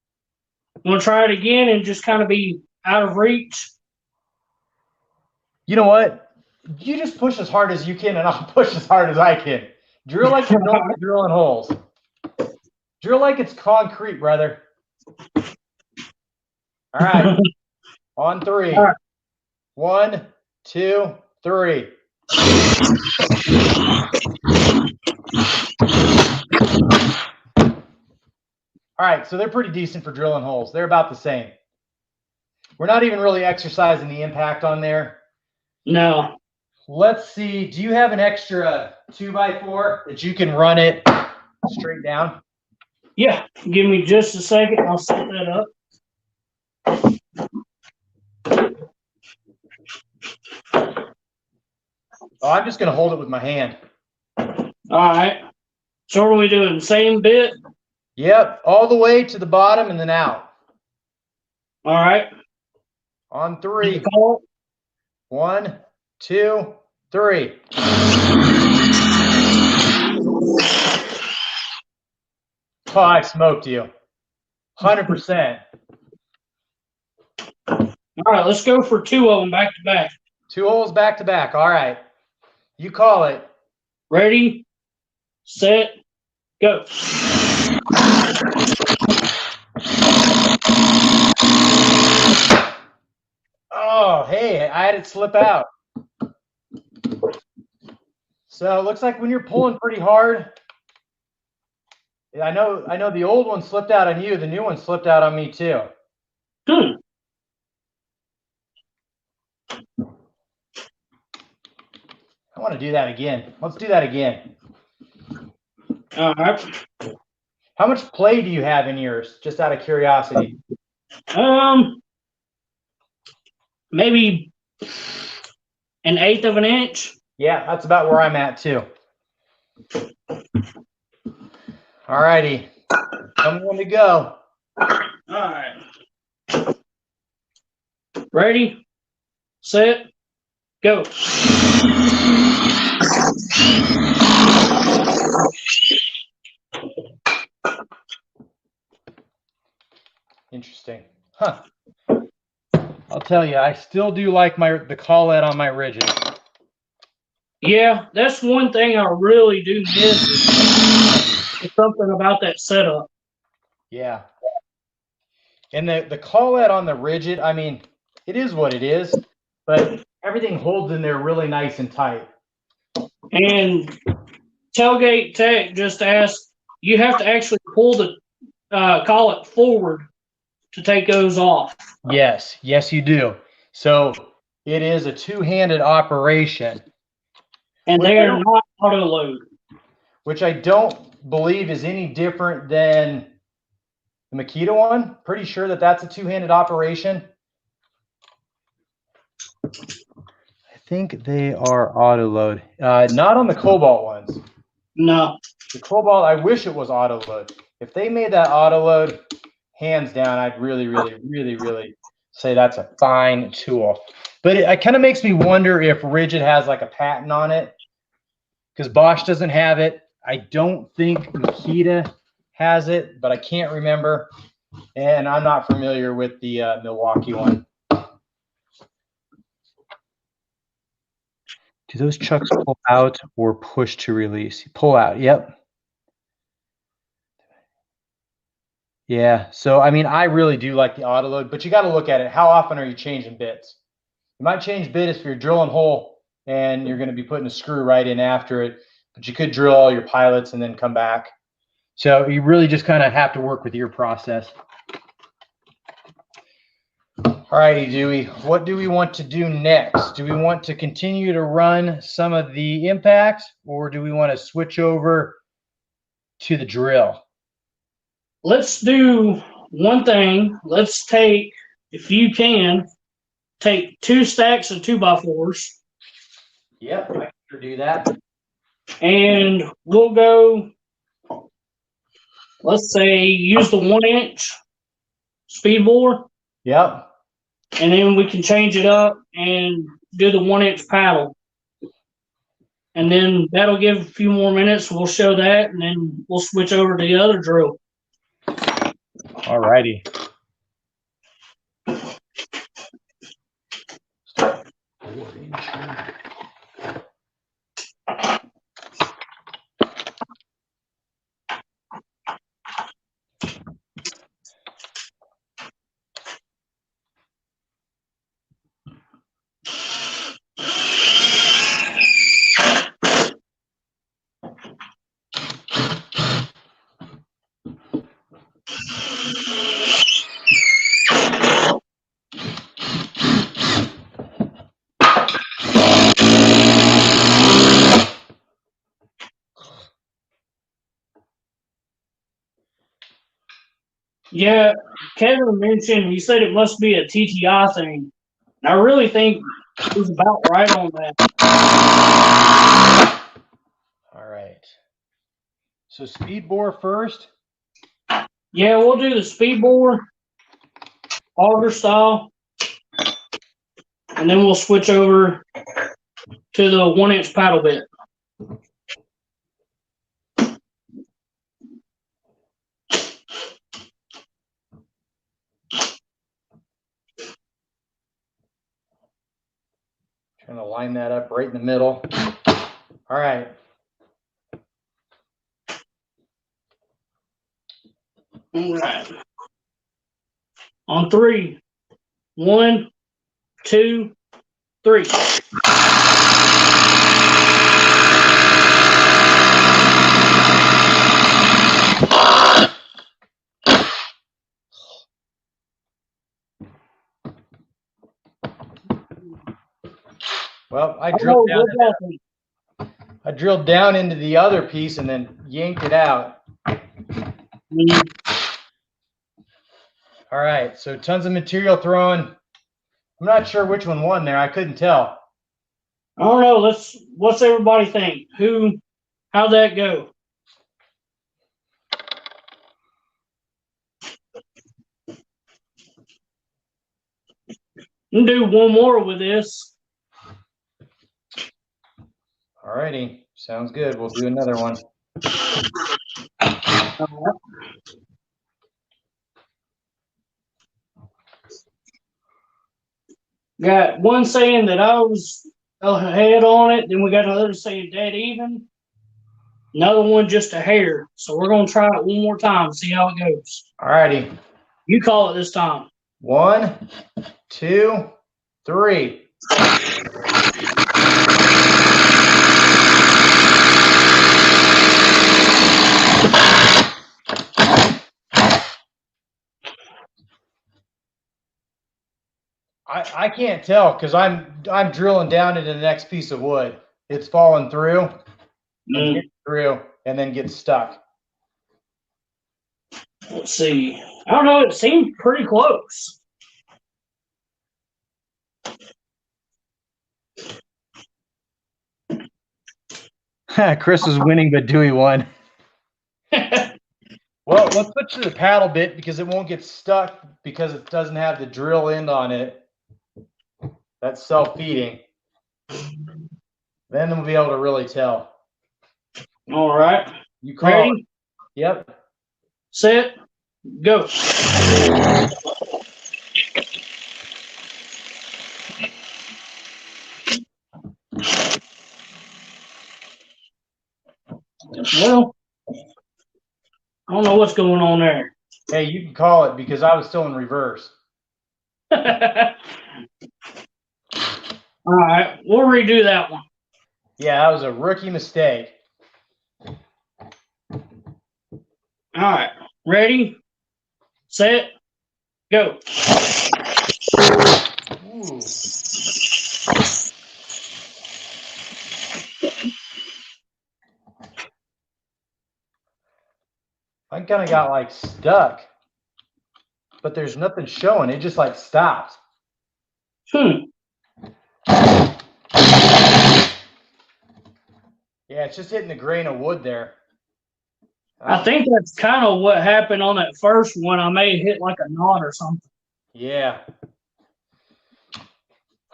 [SPEAKER 2] Want to try it again and just kind of be out of reach?
[SPEAKER 1] You know what? You just push as hard as you can, and I'll push as hard as I can. Drill like you're going to drilling holes. Drill like it's concrete, brother. All right. On 3.
[SPEAKER 2] All right.
[SPEAKER 1] 1, 2, 3. All right, so they're pretty decent for drilling holes. They're about the same. We're not even really exercising the impact on there.
[SPEAKER 2] No.
[SPEAKER 1] Let's see. Do you have an extra 2x4 that you can run it straight down?
[SPEAKER 2] Yeah. Give me just a second. I'll set that up.
[SPEAKER 1] Oh, I'm just going to hold it with my hand.
[SPEAKER 2] All right. So what are we doing? Same bit?
[SPEAKER 1] Yep, all the way to the bottom and then out.
[SPEAKER 2] All right.
[SPEAKER 1] On 3. 1, 2, 3. Oh, I smoked you. 100%.
[SPEAKER 2] All right, let's go for 2 of them back to back.
[SPEAKER 1] 2 holes back to back. All right. You call it.
[SPEAKER 2] Ready, set, go.
[SPEAKER 1] Oh, hey, I had it slip out. So it looks like when you're pulling pretty hard, I know the old one slipped out on you. The new one slipped out on me too.
[SPEAKER 2] Hmm.
[SPEAKER 1] I want to do that again. Let's do that again.
[SPEAKER 2] All right.
[SPEAKER 1] How much play do you have in yours, just out of curiosity?
[SPEAKER 2] Maybe 1/8 of an inch.
[SPEAKER 1] Yeah, that's about where I'm at too. All righty. Tell me when to go.
[SPEAKER 2] All right. Ready, set, go.
[SPEAKER 1] Interesting. Huh. I'll tell you, I still do like the collet on my rigid.
[SPEAKER 2] Yeah, that's one thing I really do miss. Is something about that setup.
[SPEAKER 1] Yeah. And the collet on the rigid, I mean, it is what it is, but everything holds in there really nice and tight.
[SPEAKER 2] And Tailgate Tech just asked, you have to actually pull the collet forward to take those off.
[SPEAKER 1] Yes, yes, you do. So it is a 2-handed operation.
[SPEAKER 2] And they are not auto load.
[SPEAKER 1] Which I don't believe is any different than the Makita one. Pretty sure that that's a 2-handed operation. I think they are auto load. Not on the Cobalt ones.
[SPEAKER 2] No.
[SPEAKER 1] The Cobalt, I wish it was auto load. If they made that auto load, hands down, I'd really, really, really, really say that's a fine tool. But it kind of makes me wonder if Rigid has like a patent on it, because Bosch doesn't have it. I don't think Makita has it, but I can't remember. And I'm not familiar with the Milwaukee one. Do those chucks pull out or push to release? Pull out, yep. Yeah, so I mean, I really do like the auto load, but you got to look at it. How often are you changing bits? You might change bits if you're drilling hole and you're going to be putting a screw right in after it, but you could drill all your pilots and then come back. So you really just kind of have to work with your process. All righty, Dewey, what do we want to do next? Do we want to continue to run some of the impact, or do we want to switch over to the drill?
[SPEAKER 2] Let's do one thing. Let's take, if you can, take 2 stacks of 2x4s.
[SPEAKER 1] Yep, I can sure do that.
[SPEAKER 2] And we'll go, let's say, use the 1-inch speed bore.
[SPEAKER 1] Yep.
[SPEAKER 2] And then we can change it up and do the 1-inch paddle. And then that'll give a few more minutes. We'll show that, and then we'll switch over to the other drill.
[SPEAKER 1] All righty.
[SPEAKER 2] Yeah, Kevin mentioned, he said it must be a TTI thing. And I really think he's about right on that.
[SPEAKER 1] All right. So speed bore first?
[SPEAKER 2] Yeah, we'll do the speed bore, auger style, and then we'll switch over to the 1-inch paddle bit.
[SPEAKER 1] Trying to line that up right in the middle. All right.
[SPEAKER 2] All right. On 3. 1, 2, 3.
[SPEAKER 1] Well, I drilled down into the other piece and then yanked it out. All right, so tons of material thrown. I'm not sure which one won there. I couldn't tell.
[SPEAKER 2] I don't know. What's everybody think? How'd that go? You can do one more with this.
[SPEAKER 1] All righty, sounds good. We'll do another one.
[SPEAKER 2] Got one saying that I was ahead on it, then we got another saying dead even. Another one just a hair. So we're gonna try it one more time, see how it goes.
[SPEAKER 1] All righty.
[SPEAKER 2] You call it this time.
[SPEAKER 1] 1, 2, 3. I can't tell because I'm drilling down into the next piece of wood. It's falling through, and then gets stuck.
[SPEAKER 2] Let's see. I don't know. It seemed pretty close.
[SPEAKER 1] Chris is winning, but Dewey won. Well, let's switch to the paddle bit because it won't get stuck because it doesn't have the drill end on it. That's self-feeding. Then we'll be able to really tell.
[SPEAKER 2] All right.
[SPEAKER 1] You call
[SPEAKER 2] ready?
[SPEAKER 1] It. Yep.
[SPEAKER 2] Set. Go. Well, I don't know what's going on there.
[SPEAKER 1] Hey, you can call it because I was still in reverse.
[SPEAKER 2] All right, we'll redo that one.
[SPEAKER 1] Yeah, that was a rookie mistake.
[SPEAKER 2] All right, ready, set, go.
[SPEAKER 1] Ooh. I kind of got like stuck, but there's nothing showing. It just like stopped. Yeah, it's just hitting the grain of wood there.
[SPEAKER 2] I think that's kind of what happened on that first one. I may have hit like a knot or something.
[SPEAKER 1] Yeah.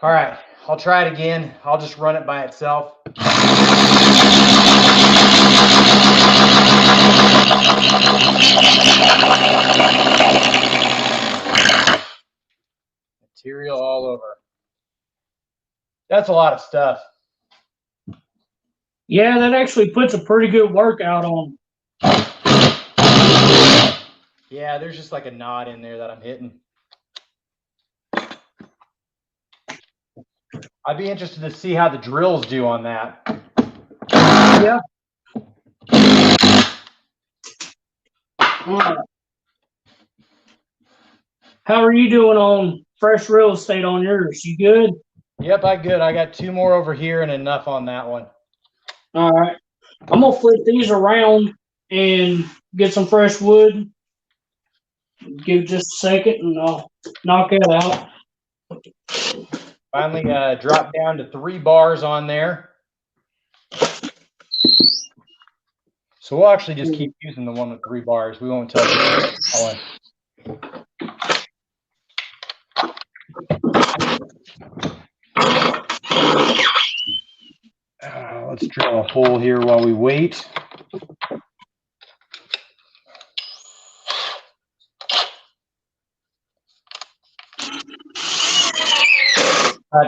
[SPEAKER 1] All right, I'll try it again. I'll just run it by itself. Material all over. That's a lot of stuff.
[SPEAKER 2] Yeah, that actually puts a pretty good workout on.
[SPEAKER 1] Yeah, there's just like a knot in there that I'm hitting. I'd be interested to see how the drills do on that.
[SPEAKER 2] Yeah. How are you doing on fresh real estate on yours? You good?
[SPEAKER 1] Yep, I good. I got 2 more over here and enough on that one.
[SPEAKER 2] All right. I'm going to flip these around and get some fresh wood. Give just a second and I'll knock it out.
[SPEAKER 1] Finally dropped down to 3 bars on there. So we'll actually just keep using the one with 3 bars. We won't tell you that one. Let's drill a hole here while we wait.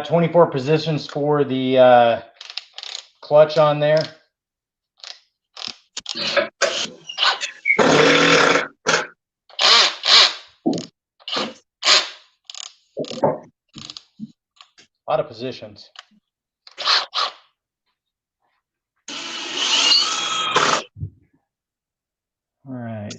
[SPEAKER 1] 24 positions for the clutch on there. A lot of positions. All right.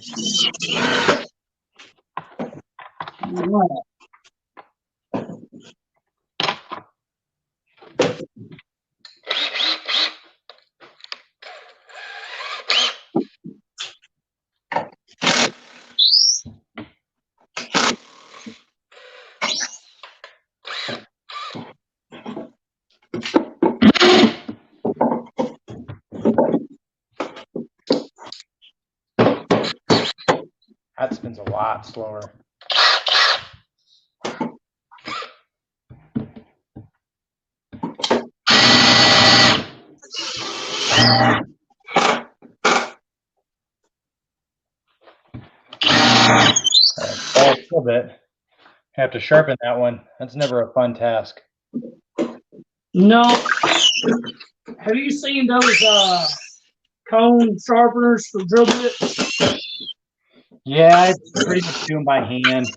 [SPEAKER 1] That spins a lot slower. A little bit. Have to sharpen that one. That's never a fun task.
[SPEAKER 2] No. Have you seen those cone sharpeners for drill bits?
[SPEAKER 1] Yeah, it's pretty much doing by hand.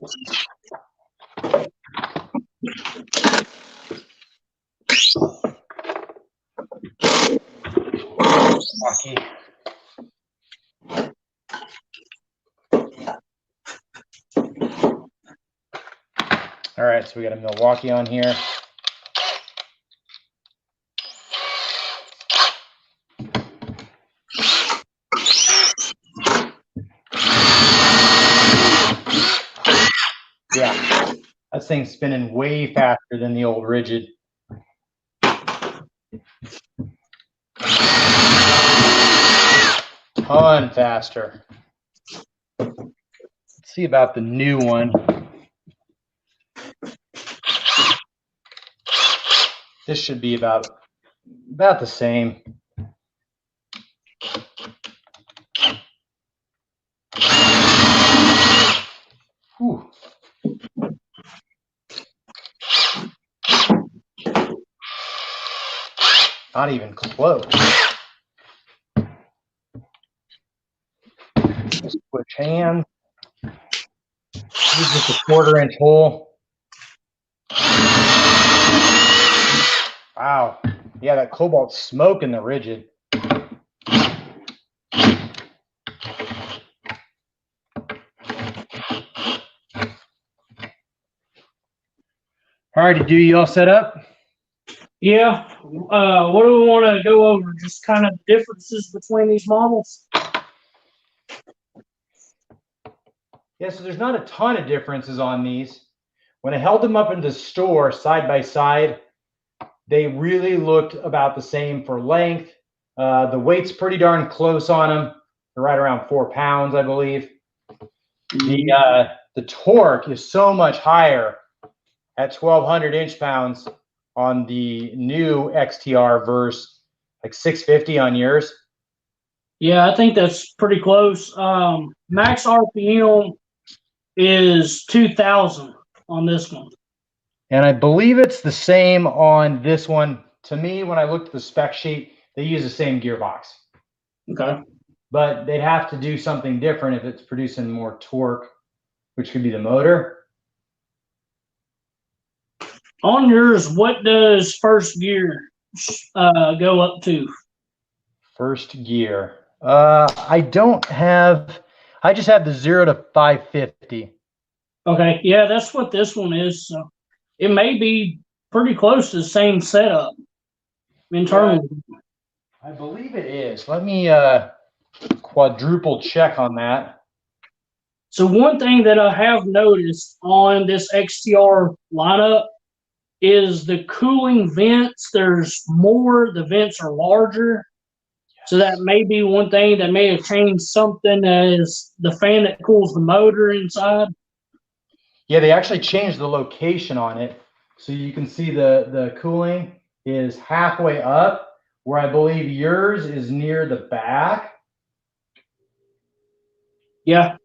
[SPEAKER 1] Lucky. All right, so we got a Milwaukee on here. Yeah, that thing's spinning way faster than the old rigid. Ton faster. Let's see about the new one. This should be about the same. Whew. Not even close. Just switch hands. Use just a 1/4 inch hole. Wow. Yeah, that Cobalt's smoking the rigid. All righty, do you all set up?
[SPEAKER 2] Yeah. What do we want to go over? Just kind of differences between these models?
[SPEAKER 1] Yeah, so there's not a ton of differences on these. When I held them up in the store side by side, they really looked about the same for length, The weight's pretty darn close on them. They're right around 4 pounds, I believe. The torque is so much higher at 1,200 inch-pounds on the new XTR versus like 650 on yours.
[SPEAKER 2] Yeah, I think that's pretty close. Max RPM is 2,000 on this one.
[SPEAKER 1] And I believe it's the same on this one. To me, when I looked at the spec sheet, they use the same gearbox.
[SPEAKER 2] Okay.
[SPEAKER 1] But they'd have to do something different if it's producing more torque, which could be the motor.
[SPEAKER 2] On yours, what does first gear go up to?
[SPEAKER 1] First gear. I just have the 0 to 550.
[SPEAKER 2] Okay, yeah, that's what this one is. So it may be pretty close to the same setup internally.
[SPEAKER 1] I believe it is. Let me quadruple check on that.
[SPEAKER 2] So one thing that I have noticed on this XTR lineup is the cooling vents. There's more, the vents are larger. So that may be one thing that may have changed something as the fan that cools the motor inside.
[SPEAKER 1] Yeah, they actually changed the location on it. So you can see the cooling is halfway up, where I believe yours is near the back.
[SPEAKER 2] Yeah.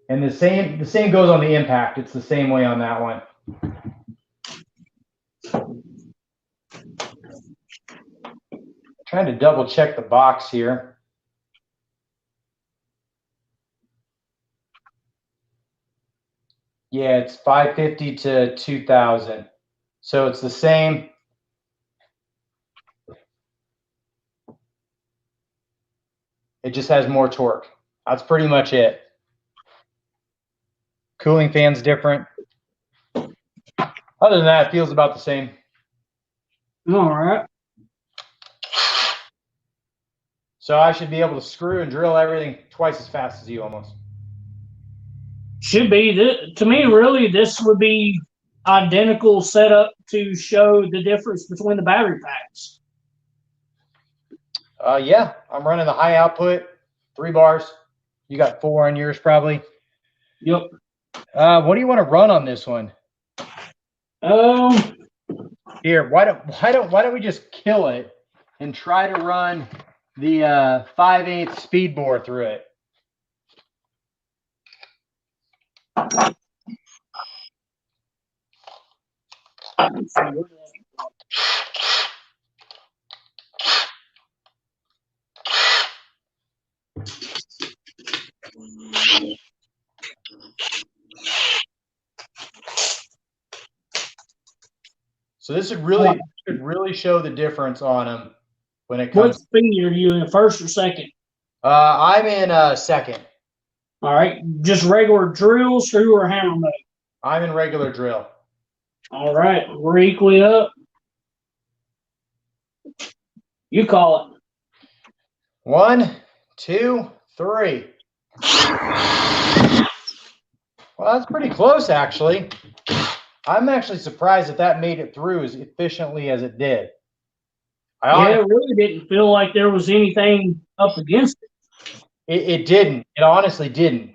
[SPEAKER 1] And the same goes on the impact. It's the same way on that one. Trying to double check the box here. Yeah, it's 550 to 2,000. So it's the same. It just has more torque. That's pretty much it. Cooling fan's different. Other than that, it feels about the same.
[SPEAKER 2] All right.
[SPEAKER 1] So I should be able to screw and drill everything twice as fast as you almost.
[SPEAKER 2] Should be. To me, really, this would be identical setup to show the difference between the battery packs.
[SPEAKER 1] Yeah, I'm running the high output, 3 bars. You got 4 on yours probably.
[SPEAKER 2] Yep.
[SPEAKER 1] What do you want to run on this one? Here, why don't we just kill it and try to run the 5/8 speed bore through it? So this should really show the difference on them when it comes.
[SPEAKER 2] What speed are you in, first or second?
[SPEAKER 1] I'm in second.
[SPEAKER 2] All right, just regular drill, screw, or hammer mode?
[SPEAKER 1] I'm in regular drill.
[SPEAKER 2] All right, we're equally up. You call it.
[SPEAKER 1] 1, 2, 3. Well, that's pretty close, actually. I'm actually surprised that made it through as efficiently as it did.
[SPEAKER 2] Yeah, it really didn't feel like there was anything up against it.
[SPEAKER 1] It didn't. It honestly didn't.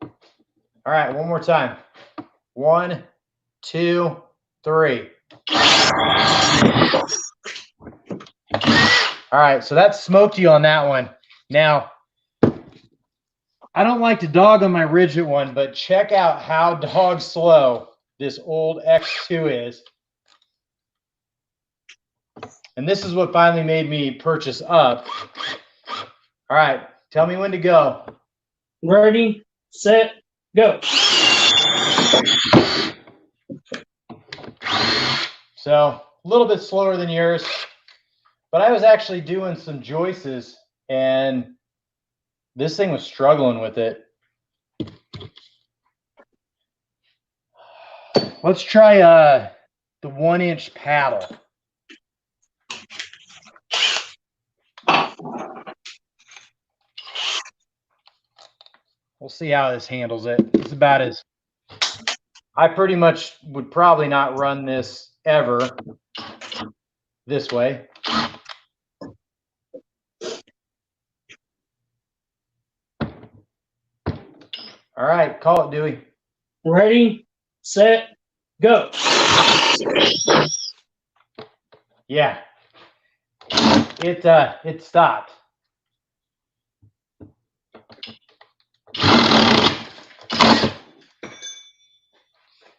[SPEAKER 1] All right, one more time. 1, 2, 3. All right, so that smoked you on that one. Now, I don't like to dog on my Ridget one, but check out how dog slow this old X2 is. And this is what finally made me purchase up. All right, tell me when to go.
[SPEAKER 2] Ready, set, go.
[SPEAKER 1] So a little bit slower than yours, but I was actually doing some joists and this thing was struggling with it. Let's try the 1-inch paddle. We'll see how this handles it. It's about as, I pretty much would probably not run this ever. this way. All right, call it, Dewey.
[SPEAKER 2] Ready, set, go.
[SPEAKER 1] Yeah, it stopped.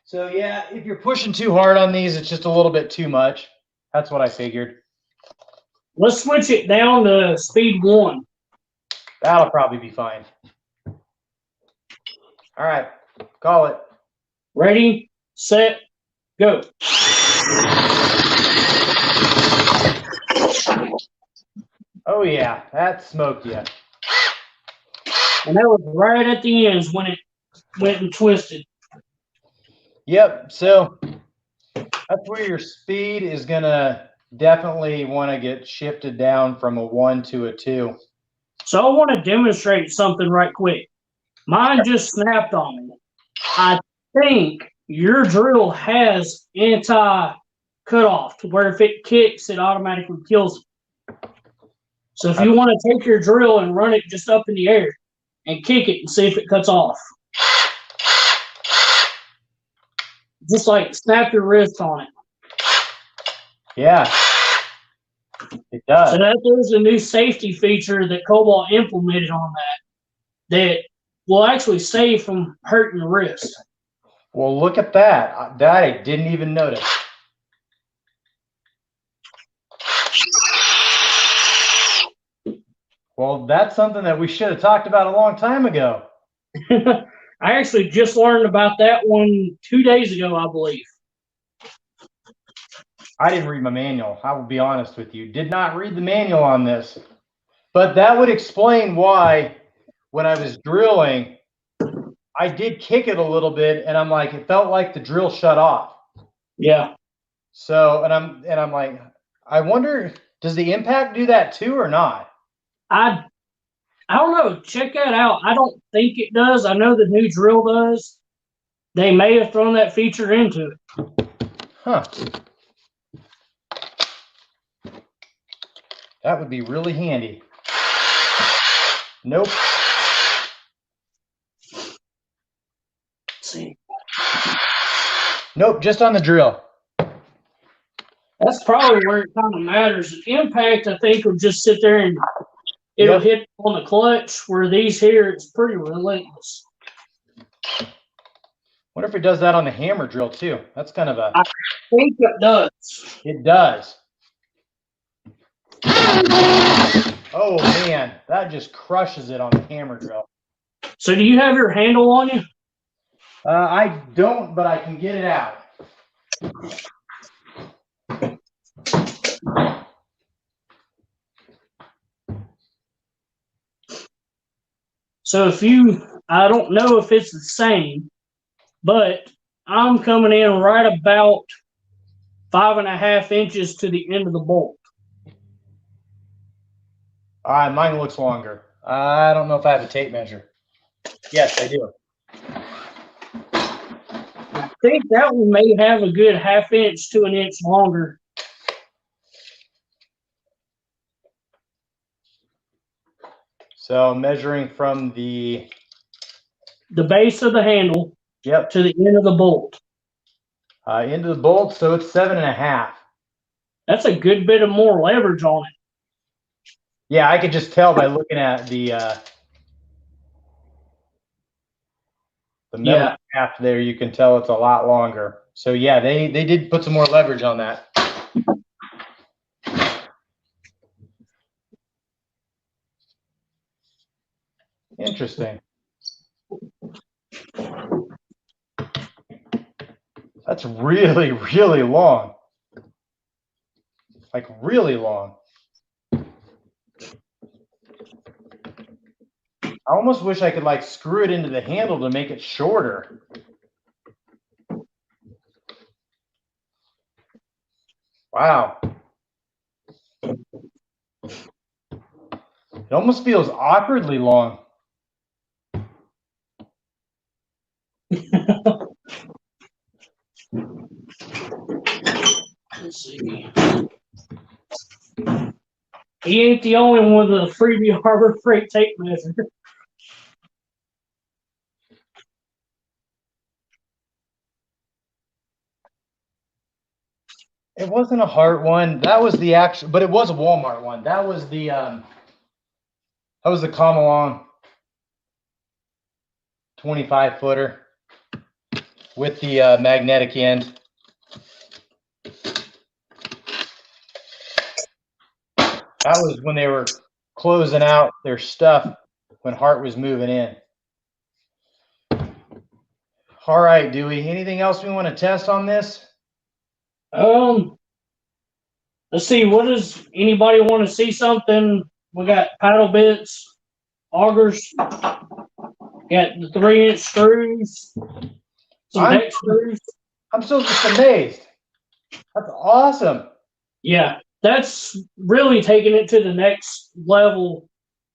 [SPEAKER 1] So yeah, if you're pushing too hard on these, it's just a little bit too much. That's what I figured.
[SPEAKER 2] Let's switch it down to speed 1.
[SPEAKER 1] That'll probably be fine. All right, call it.
[SPEAKER 2] Ready, set, go.
[SPEAKER 1] Oh yeah, that smoked you.
[SPEAKER 2] And that was right at the ends when it went and twisted.
[SPEAKER 1] Yep, so that's where your speed is gonna definitely want to get shifted down from a 1 to a 2.
[SPEAKER 2] So I want to demonstrate something right quick. Mine just snapped on me. I think your drill has anti-cutoff to where if it kicks, it automatically kills it. So if you want to take your drill and run it just up in the air and kick it and see if it cuts off. Just like snap your wrist on it.
[SPEAKER 1] Yeah, it does.
[SPEAKER 2] So that is a new safety feature that Cobalt implemented on that will actually save from hurting the wrist.
[SPEAKER 1] Well, look at that. That I didn't even notice. Well, that's something that we should have talked about a long time ago.
[SPEAKER 2] I actually just learned about that one 2 days ago, I believe.
[SPEAKER 1] I didn't read my manual. I will be honest with you. Did not read the manual on this. But that would explain why when I was drilling, I did kick it a little bit and I'm like, it felt like the drill shut off.
[SPEAKER 2] Yeah.
[SPEAKER 1] So, and I'm like, I wonder, does the impact do that too or not?
[SPEAKER 2] I don't know. Check that out. I don't think it does. I know the new drill does. They may have thrown that feature into it.
[SPEAKER 1] Huh. That would be really handy. Nope.
[SPEAKER 2] Let's see.
[SPEAKER 1] Nope, just on the drill.
[SPEAKER 2] That's probably where it kind of matters. Impact, I think, will just sit there and it'll hit on the clutch, where these here, it's pretty relentless.
[SPEAKER 1] Wonder if it does that on the hammer drill too. That's kind of a...
[SPEAKER 2] I think it does.
[SPEAKER 1] It does. Oh man, that just crushes it on the hammer drill.
[SPEAKER 2] So do you have your handle on you?
[SPEAKER 1] I don't, but I can get it out.
[SPEAKER 2] So I don't know if it's the same, but I'm coming in right about 5.5 inches to the end of the bolt.
[SPEAKER 1] All right, mine looks longer. I don't know if I have a tape measure. Yes, I do.
[SPEAKER 2] I think that one may have a good 1/2 inch to 1 inch longer.
[SPEAKER 1] So measuring from the
[SPEAKER 2] base of the handle,
[SPEAKER 1] yep,
[SPEAKER 2] to the end of the bolt.
[SPEAKER 1] Into the bolt, so it's 7.5.
[SPEAKER 2] That's a good bit of more leverage on it.
[SPEAKER 1] Yeah, I could just tell by looking at the metal shaft there. You can tell it's a lot longer. So yeah, they did put some more leverage on that. Interesting. That's really, really long. Like really long. I almost wish I could like screw it into the handle to make it shorter. Wow. It almost feels awkwardly long.
[SPEAKER 2] Let's see. He ain't the only one with a freebie Harbor Freight tape measure.
[SPEAKER 1] It wasn't a Hart one. That was the actual, but it was a Walmart one. That was the Come Along 25 footer with the magnetic end. That was when they were closing out their stuff when Hart was moving in. All right, Dewey. Anything else we want to test on this?
[SPEAKER 2] Let's see. What does anybody want to see? Something? We got paddle bits, augers, got the 3-inch screws, some deck screws.
[SPEAKER 1] I'm still just amazed. That's awesome.
[SPEAKER 2] Yeah, that's really taking it to the next level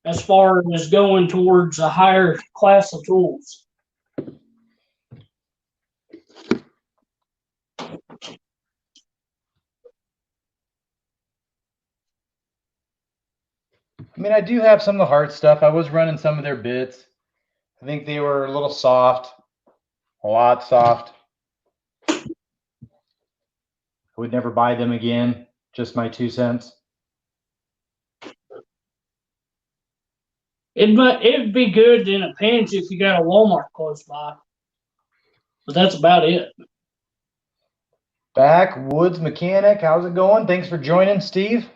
[SPEAKER 2] as far as going towards a higher class of tools.
[SPEAKER 1] I mean, I do have some of the Hart stuff. I was running some of their bits. I think they were a little soft, a lot soft. I would never buy them again. Just my 2 cents.
[SPEAKER 2] It'd be good in a pinch if you got a Walmart close by, but that's about it.
[SPEAKER 1] Backwoods Mechanic, how's it going? Thanks for joining, Steve.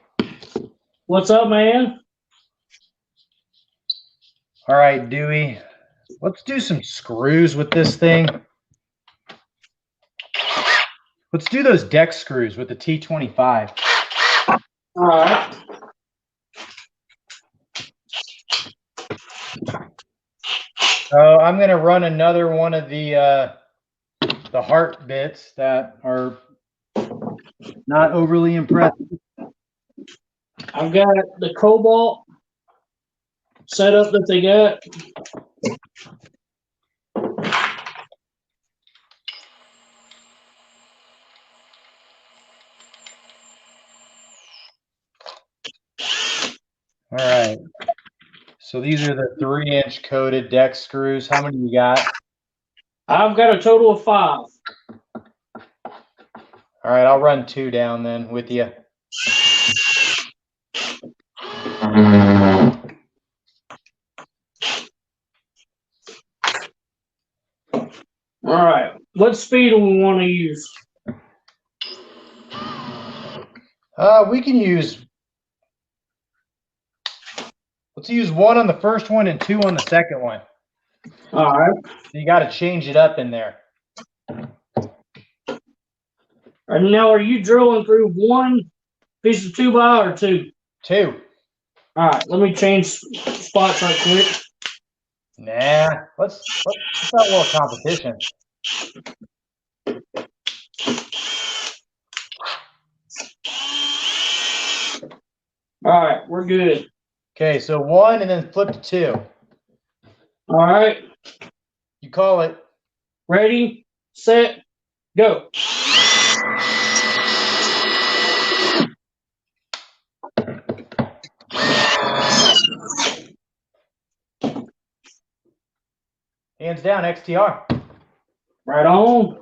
[SPEAKER 2] What's up, man?
[SPEAKER 1] All right, Dewey. Let's do some screws with this thing. Let's do those deck screws with the T25.
[SPEAKER 2] All right.
[SPEAKER 1] So I'm going to run another one of the Hart bits that are not overly impressive.
[SPEAKER 2] I've got the Cobalt setup that they got.
[SPEAKER 1] All right. So these are the 3-inch coated deck screws. How many you got?
[SPEAKER 2] I've got a total of 5.
[SPEAKER 1] All right, I'll run 2 down then with you.
[SPEAKER 2] All right. What speed do we want to use?
[SPEAKER 1] We can use. Let's use 1 on the first one and 2 on the second one.
[SPEAKER 2] All right.
[SPEAKER 1] You got to change it up in there.
[SPEAKER 2] And now, are you drilling through 1 piece of 2x or 2?
[SPEAKER 1] 2.
[SPEAKER 2] All right. Let me change spots right quick.
[SPEAKER 1] Nah, let's have a little competition.
[SPEAKER 2] All right, we're good.
[SPEAKER 1] Okay, so 1 and then flip to 2.
[SPEAKER 2] All right.
[SPEAKER 1] You call it.
[SPEAKER 2] Ready, set, go.
[SPEAKER 1] Hands down, XTR.
[SPEAKER 2] Right on.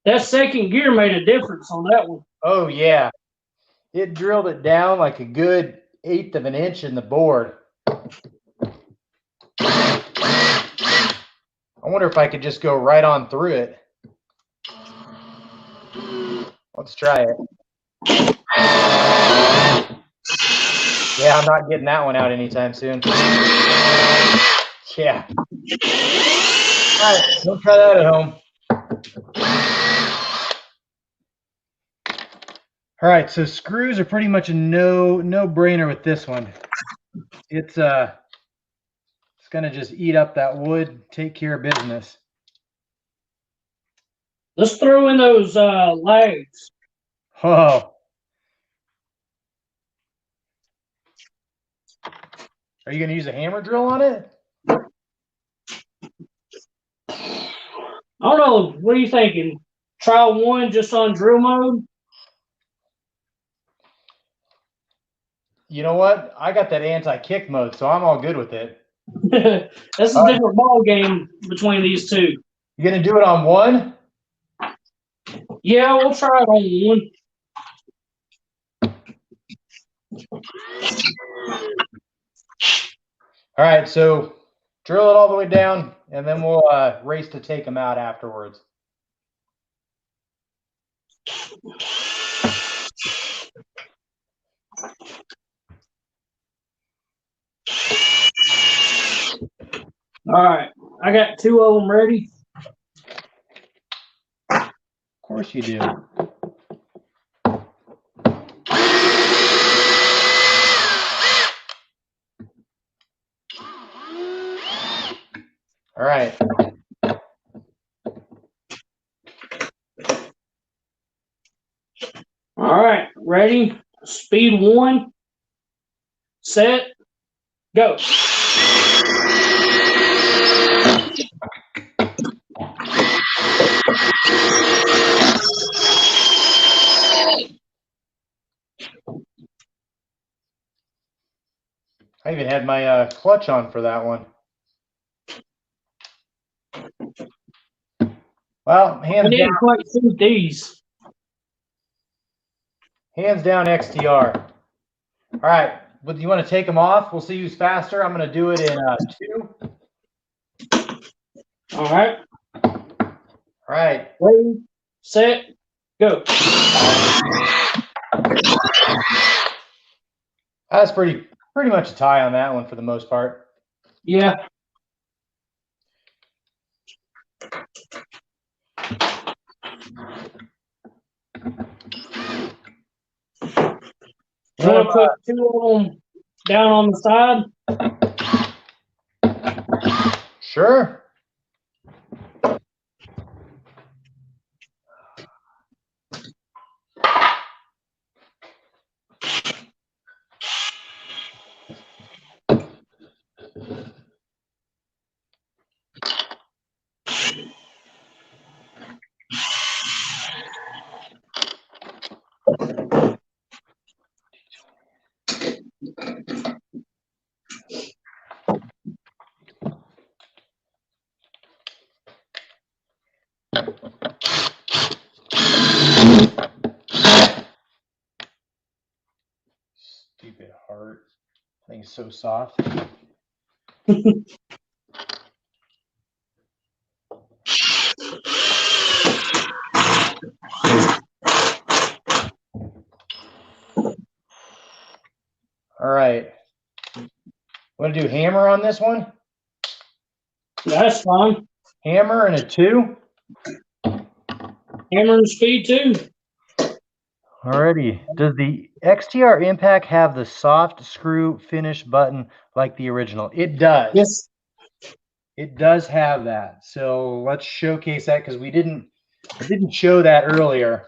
[SPEAKER 2] That second gear made a difference on that one.
[SPEAKER 1] Oh, yeah. It drilled it down like a good 1/8 of an inch in the board. I wonder if I could just go right on through it. Let's try it. Yeah, I'm not getting that one out anytime soon. Yeah. All right, don't try that at home. All right, so screws are pretty much a no-brainer with this one. It's gonna just eat up that wood, take care of business.
[SPEAKER 2] Let's throw in those legs.
[SPEAKER 1] Oh. Are you gonna use a hammer drill on it?
[SPEAKER 2] I don't know. What are you thinking? Try 1 just on drill mode?
[SPEAKER 1] you know what? I got that anti-kick mode, so I'm all good with it.
[SPEAKER 2] That's a different ball game between these two.
[SPEAKER 1] You gonna do it on one?
[SPEAKER 2] Yeah, we'll try it on one.
[SPEAKER 1] All right, so drill it all the way down, and then we'll race to take them out afterwards.
[SPEAKER 2] All right, I got 2 of them ready.
[SPEAKER 1] Of course you do. All right.
[SPEAKER 2] All right, ready? Speed 1, set, go.
[SPEAKER 1] I even had my clutch on for that one. Well, hands down.
[SPEAKER 2] Quite see these.
[SPEAKER 1] Hands down XTR. All right, but you want to take them off? We'll see who's faster. I'm going to do it in 2.
[SPEAKER 2] All right.
[SPEAKER 1] All right.
[SPEAKER 2] Ready, set, go.
[SPEAKER 1] That's pretty much a tie on that one for the most part.
[SPEAKER 2] Yeah. You want to put 2 of them down on the side?
[SPEAKER 1] Sure. Stupid heart. Thing's so soft. All right. Want to do hammer on this one?
[SPEAKER 2] That's fine.
[SPEAKER 1] Hammer and a 2.
[SPEAKER 2] Hammer and speed 2.
[SPEAKER 1] Alrighty. Does the XTR Impact have the soft screw finish button like the original? It does.
[SPEAKER 2] Yes.
[SPEAKER 1] It does have that. So let's showcase that because we didn't show that earlier.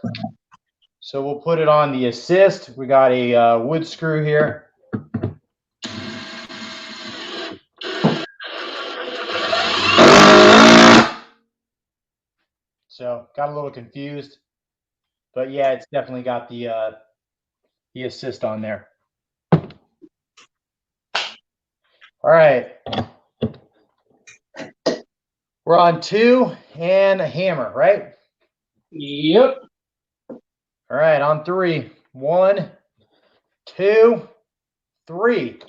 [SPEAKER 1] So we'll put it on the assist. We got a wood screw here. So got a little confused, but yeah, it's definitely got the assist on there. All right. We're on 2 and a hammer, right?
[SPEAKER 2] Yep.
[SPEAKER 1] All right, on 3. 1, 2, 3.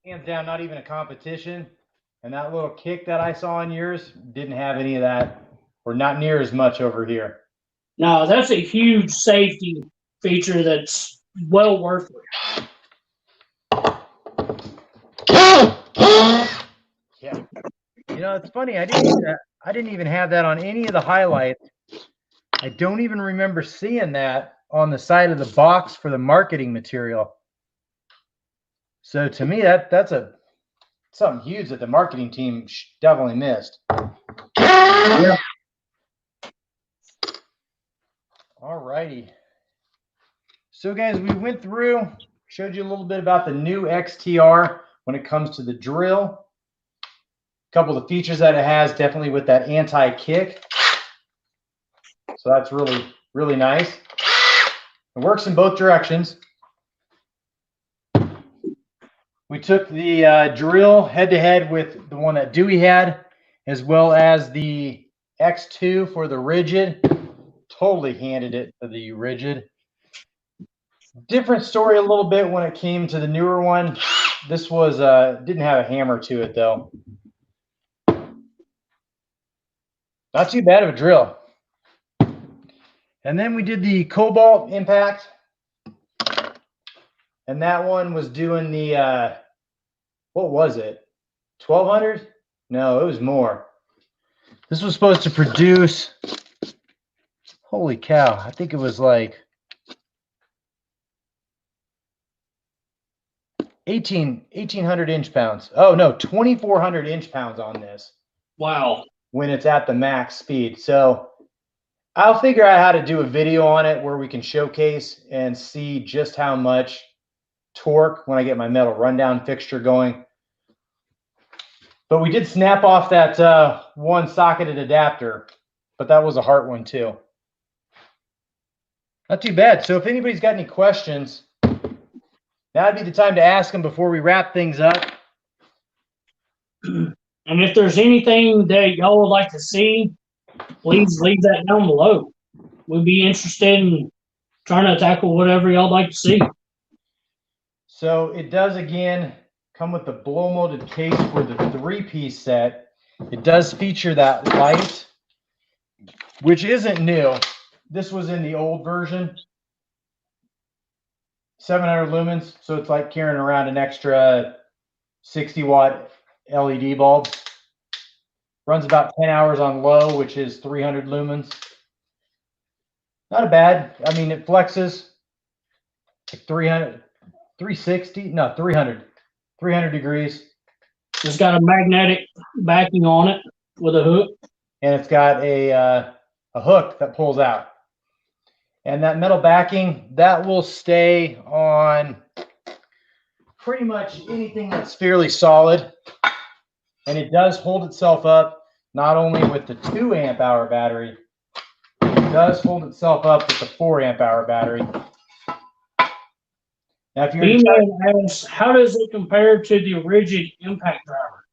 [SPEAKER 1] Hands down, not even a competition. And that little kick that I saw on yours didn't have any of that, or not near as much over here.
[SPEAKER 2] No, that's a huge safety feature that's well worth it.
[SPEAKER 1] Yeah. You know, it's funny. I didn't even have that on any of the highlights. I don't even remember seeing that on the side of the box for the marketing material. So to me, that's something huge that the marketing team definitely missed.
[SPEAKER 2] Yeah.
[SPEAKER 1] All righty. So guys, we went through, showed you a little bit about the new XTR when it comes to the drill. A couple of the features that it has, definitely with that anti-kick. So that's really, really nice. It works in both directions. We took the drill head-to-head with the one that Dewey had, as well as the X2 for the rigid. Totally handed it to the rigid. Different story a little bit when it came to the newer one. This was didn't have a hammer to it though. Not too bad of a drill. And then we did the Cobalt Impact. And that one was doing the, what was it? 1200? No, it was more. This was supposed to produce, holy cow, I think it was like 1,800 inch-pounds. Oh no, 2,400 inch-pounds on this.
[SPEAKER 2] Wow.
[SPEAKER 1] When it's at the max speed. So I'll figure out how to do a video on it where we can showcase and see just how much torque when I get my metal rundown fixture going. But we did snap off that one socketed adapter, but that was a Hart one too. Not too bad. So if anybody's got any questions, now'd be the time to ask them before we wrap things up.
[SPEAKER 2] And if there's anything that y'all would like to see, please leave that down below. We'd be interested in trying to tackle whatever y'all like to see.
[SPEAKER 1] So it does, again, come with the blow molded case for the 3-piece set. It does feature that light, which isn't new. This was in the old version. 700 lumens, so it's like carrying around an extra 60-watt LED bulb. Runs about 10 hours on low, which is 300 lumens. Not bad. I mean, it flexes like 300, 360, no, 300 degrees.
[SPEAKER 2] It's got a magnetic backing on it with a hook.
[SPEAKER 1] And it's got a hook that pulls out. And that metal backing, that will stay on pretty much anything that's fairly solid. And it does hold itself up not only with the 2 amp hour battery, it does hold itself up with the 4 amp hour battery. Now, if you're
[SPEAKER 2] asks, how does it compare to the rigid impact driver?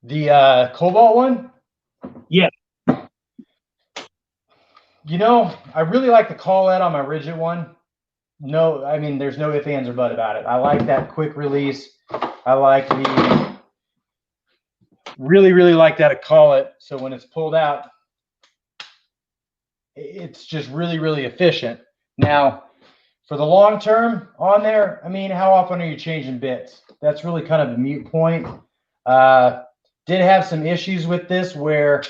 [SPEAKER 1] The Cobalt one?
[SPEAKER 2] Yeah.
[SPEAKER 1] You know, I really like the call out on my rigid one. No, I mean, there's no ifs, ands, or buts about it. I like that quick release. I like the, really like that call it. So when it's pulled out, it's just really efficient. Now, for the long term on there, I mean, how often are you changing bits? That's really kind of a moot point. Did have some issues with this where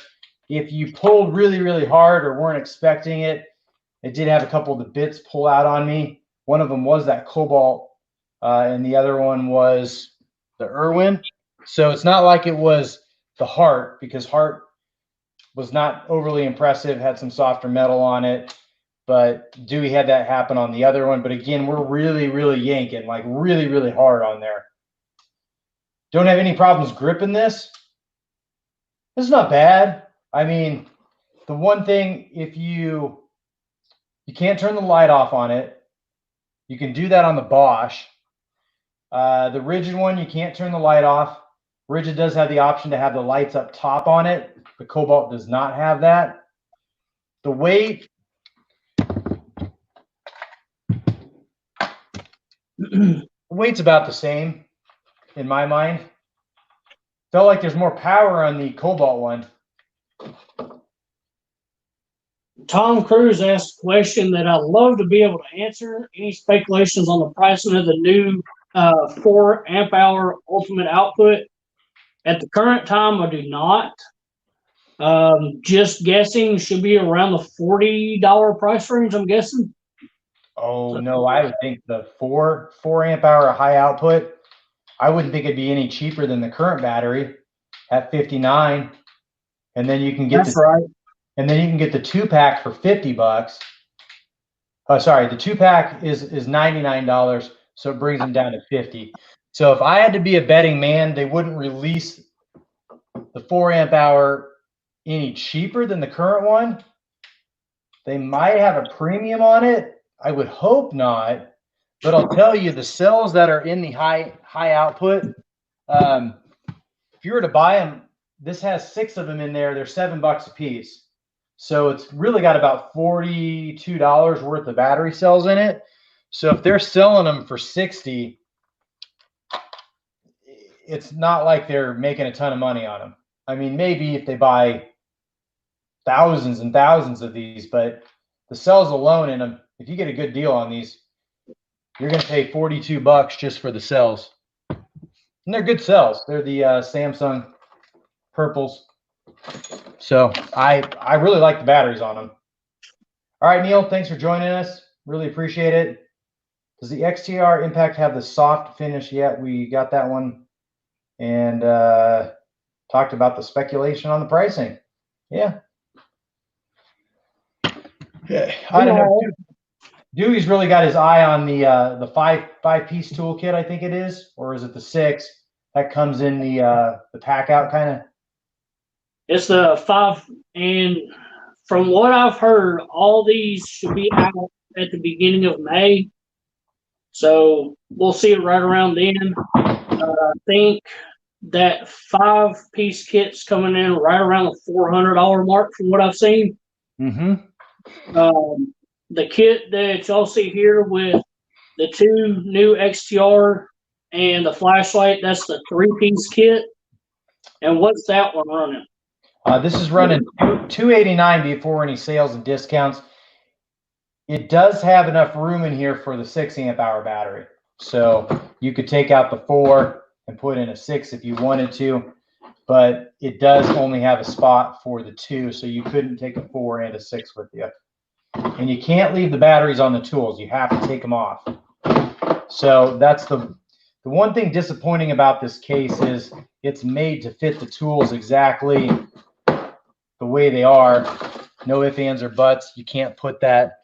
[SPEAKER 1] if you pulled really hard or weren't expecting it, it did have a couple of the bits pull out on me. One of them was that Cobalt, and the other one was the Irwin. So it's not like it was the Hart, because Hart was not overly impressive, had some softer metal on it. But Dewey had that happen on the other one. But again, we're really yanking, like really hard on there. Don't have any problems gripping this. This is not bad. I mean, the one thing, if you can't turn the light off on it. You can do that on the Bosch. The rigid one, you can't turn the light off. Rigid does have the option to have the lights up top on it. The Cobalt does not have that. The weight, the weight's about the same in my mind. Felt like there's more power on the Cobalt one.
[SPEAKER 2] Tom Cruise asked a question that I'd love to be able to answer. Any speculations on the pricing of the new 4 amp hour ultimate output? At the current time, I do not. Just guessing, should be around the $40 price range, I'm guessing.
[SPEAKER 1] Oh, no, I would think the 4 amp hour high output, I wouldn't think it'd be any cheaper than the current battery at 59. And then you can get And then you can get the 2-pack for $50. Oh, sorry, the 2-pack is $99, so it brings them down to 50. So if I had to be a betting man, they wouldn't release the 4 amp hour any cheaper than the current one. They might have a premium on it. I would hope not, but I'll tell you, the cells that are in the high output, if you were to buy them, this has 6 of them in there. They're $7 a piece. So it's really got about $42 worth of battery cells in it. So if they're selling them for 60, it's not like they're making a ton of money on them. I mean, maybe if they buy thousands and thousands of these, but the cells alone in them, if you get a good deal on these, you're going to pay $42 just for the cells. And they're good cells. They're the Samsung purples. So I really like the batteries on them. All right, Neil, thanks for joining us. Really appreciate it. Does the XTR Impact have the soft finish yet? We got that one and talked about the speculation on the pricing. Yeah. I don't know. Dewey's really got his eye on the five-piece toolkit, I think it is, or is it the 6 that comes in the pack out kind of?
[SPEAKER 2] It's the 5, and from what I've heard, all these should be out at the beginning of May. So we'll see it right around then. I think that 5-piece kit's coming in right around the $400 mark from what I've seen.
[SPEAKER 1] Mm-hmm.
[SPEAKER 2] The kit that y'all see here with the 2 new XTR and the flashlight, that's the 3-piece kit. And what's that one running?
[SPEAKER 1] This is running $289 before any sales and discounts. It does have enough room in here for the 6 amp hour battery. So you could take out the 4 and put in a 6 if you wanted to, but it does only have a spot for the 2. So you couldn't take a 4 and a 6 with you. And you can't leave the batteries on the tools. You have to take them off. So that's the one thing disappointing about this case is it's made to fit the tools exactly the way they are. No ifs, ands, or buts. You can't put that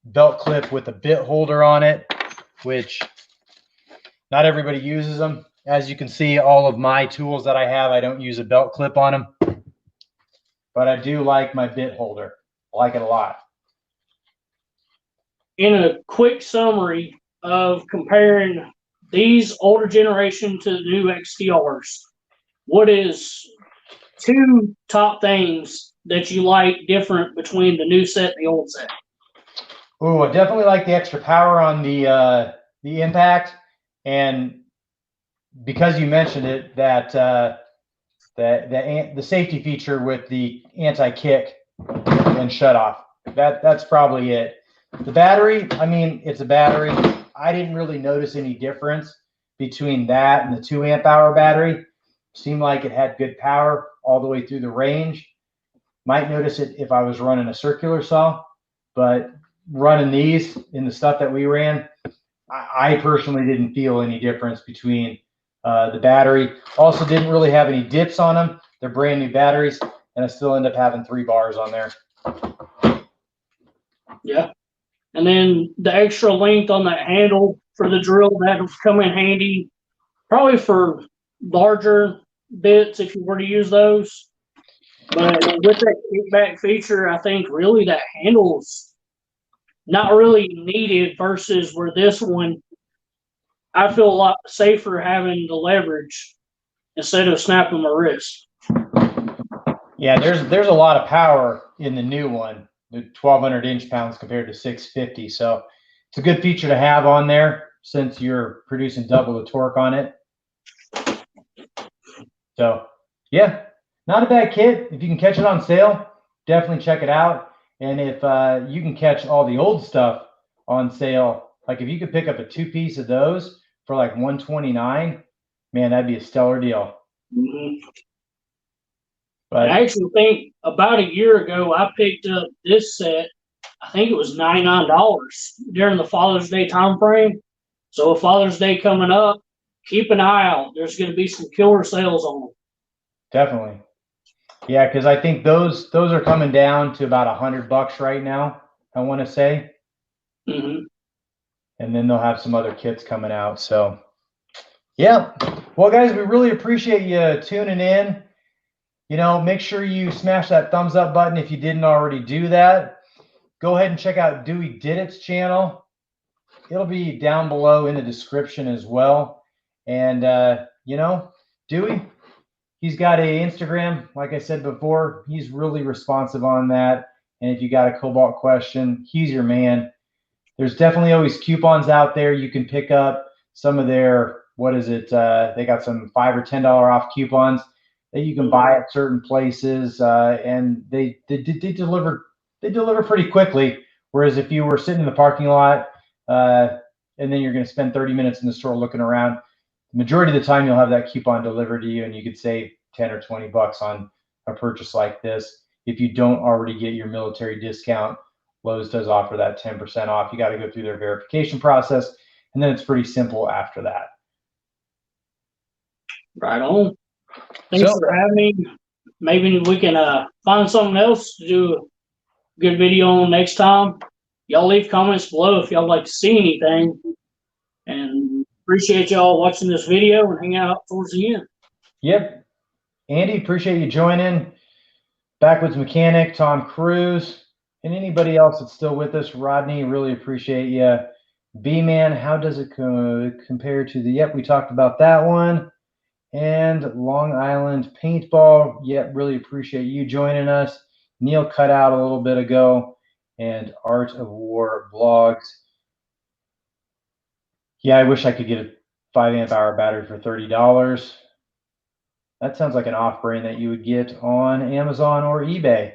[SPEAKER 1] belt clip with a bit holder on it, which not everybody uses them. As you can see, all of my tools that I have, I don't use a belt clip on them. But I do like my bit holder. I like it a lot.
[SPEAKER 2] In a quick summary of comparing these older generation to the new XTRs, what is 2 top things that you like different between the new set and the old set?
[SPEAKER 1] Ooh, I definitely like the extra power on the Impact, and because you mentioned it, that the safety feature with the anti-kick and shut off. That's probably it. The battery, I mean, it's a battery. I didn't really notice any difference between that and the 2 amp hour battery. Seemed like it had good power all the way through the range. Might notice it if I was running a circular saw, but running these in the stuff that we ran, I personally didn't feel any difference between the battery. Also didn't really have any dips on them. They're brand new batteries, and I still end up having 3 bars on there.
[SPEAKER 2] Yeah. And then the extra length on that handle for the drill, that'll come in handy probably for larger bits if you were to use those. But with that kickback feature, I think really that handle's not really needed versus where this one, I feel a lot safer having the leverage instead of snapping my wrist.
[SPEAKER 1] Yeah, there's a lot of power in the new one, the 1,200 inch-pounds compared to 650. So it's a good feature to have on there since you're producing double the torque on it. So yeah, not a bad kit. If you can catch it on sale, definitely check it out. And if you can catch all the old stuff on sale, like if you could pick up a 2-piece of those for like $129, man, that'd be a stellar deal.
[SPEAKER 2] Mm-hmm.
[SPEAKER 1] But
[SPEAKER 2] I actually think about a year ago, I picked up this set. I think it was $99 during the Father's Day time frame. So with Father's Day coming up, keep an eye out. There's going to be some killer sales on them.
[SPEAKER 1] definitely. Yeah, because I think those are coming down to about $100 right now, I want to say.
[SPEAKER 2] Mm-hmm.
[SPEAKER 1] And then they'll have some other kits coming out. So yeah. Well, guys, we really appreciate you tuning in. you know, make sure you smash that thumbs up button if you didn't already do that. Go ahead and check out Dewey Did It's channel. It'll be down below in the description as well. And, you know, Dewey, he's got a Instagram, like I said before. He's really responsive on that. And if you got a Cobalt question, he's your man. There's definitely always coupons out there. You can pick up some of their, what is it? They got some $5 or $10 off coupons that you can buy at certain places, and they deliver pretty quickly. Whereas if you were sitting in the parking lot and then you're going to spend 30 minutes in the store looking around, the majority of the time you'll have that coupon delivered to you, and you could save 10 or 20 bucks on a purchase like this. If you don't already get your military discount, Lowe's does offer that 10% off. You got to go through their verification process, and then it's pretty simple after that.
[SPEAKER 2] Right on. Thanks for having me. Maybe we can find something else to do a good video on next time. Y'all leave comments below if y'all like to see anything. And appreciate y'all watching this video and hang out towards the end.
[SPEAKER 1] Yep. Andy, appreciate you joining. Backwoods Mechanic, Tom Cruise, and anybody else that's still with us. Rodney, really appreciate you. B-Man, how does it compare to the, yep, we talked about that one. And Long Island Paintball, yep, really appreciate you joining us. Neil cut out a little bit ago. And Art of War Vlogs. Yeah, I wish I could get a 5 amp hour battery for $30. That sounds like an off-brand that you would get on Amazon or eBay.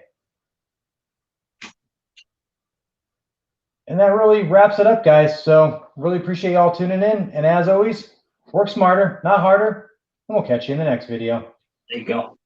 [SPEAKER 1] And that really wraps it up, guys. So really appreciate y'all tuning in. And as always, work smarter, not harder. And we'll catch you in the next video.
[SPEAKER 2] There you go.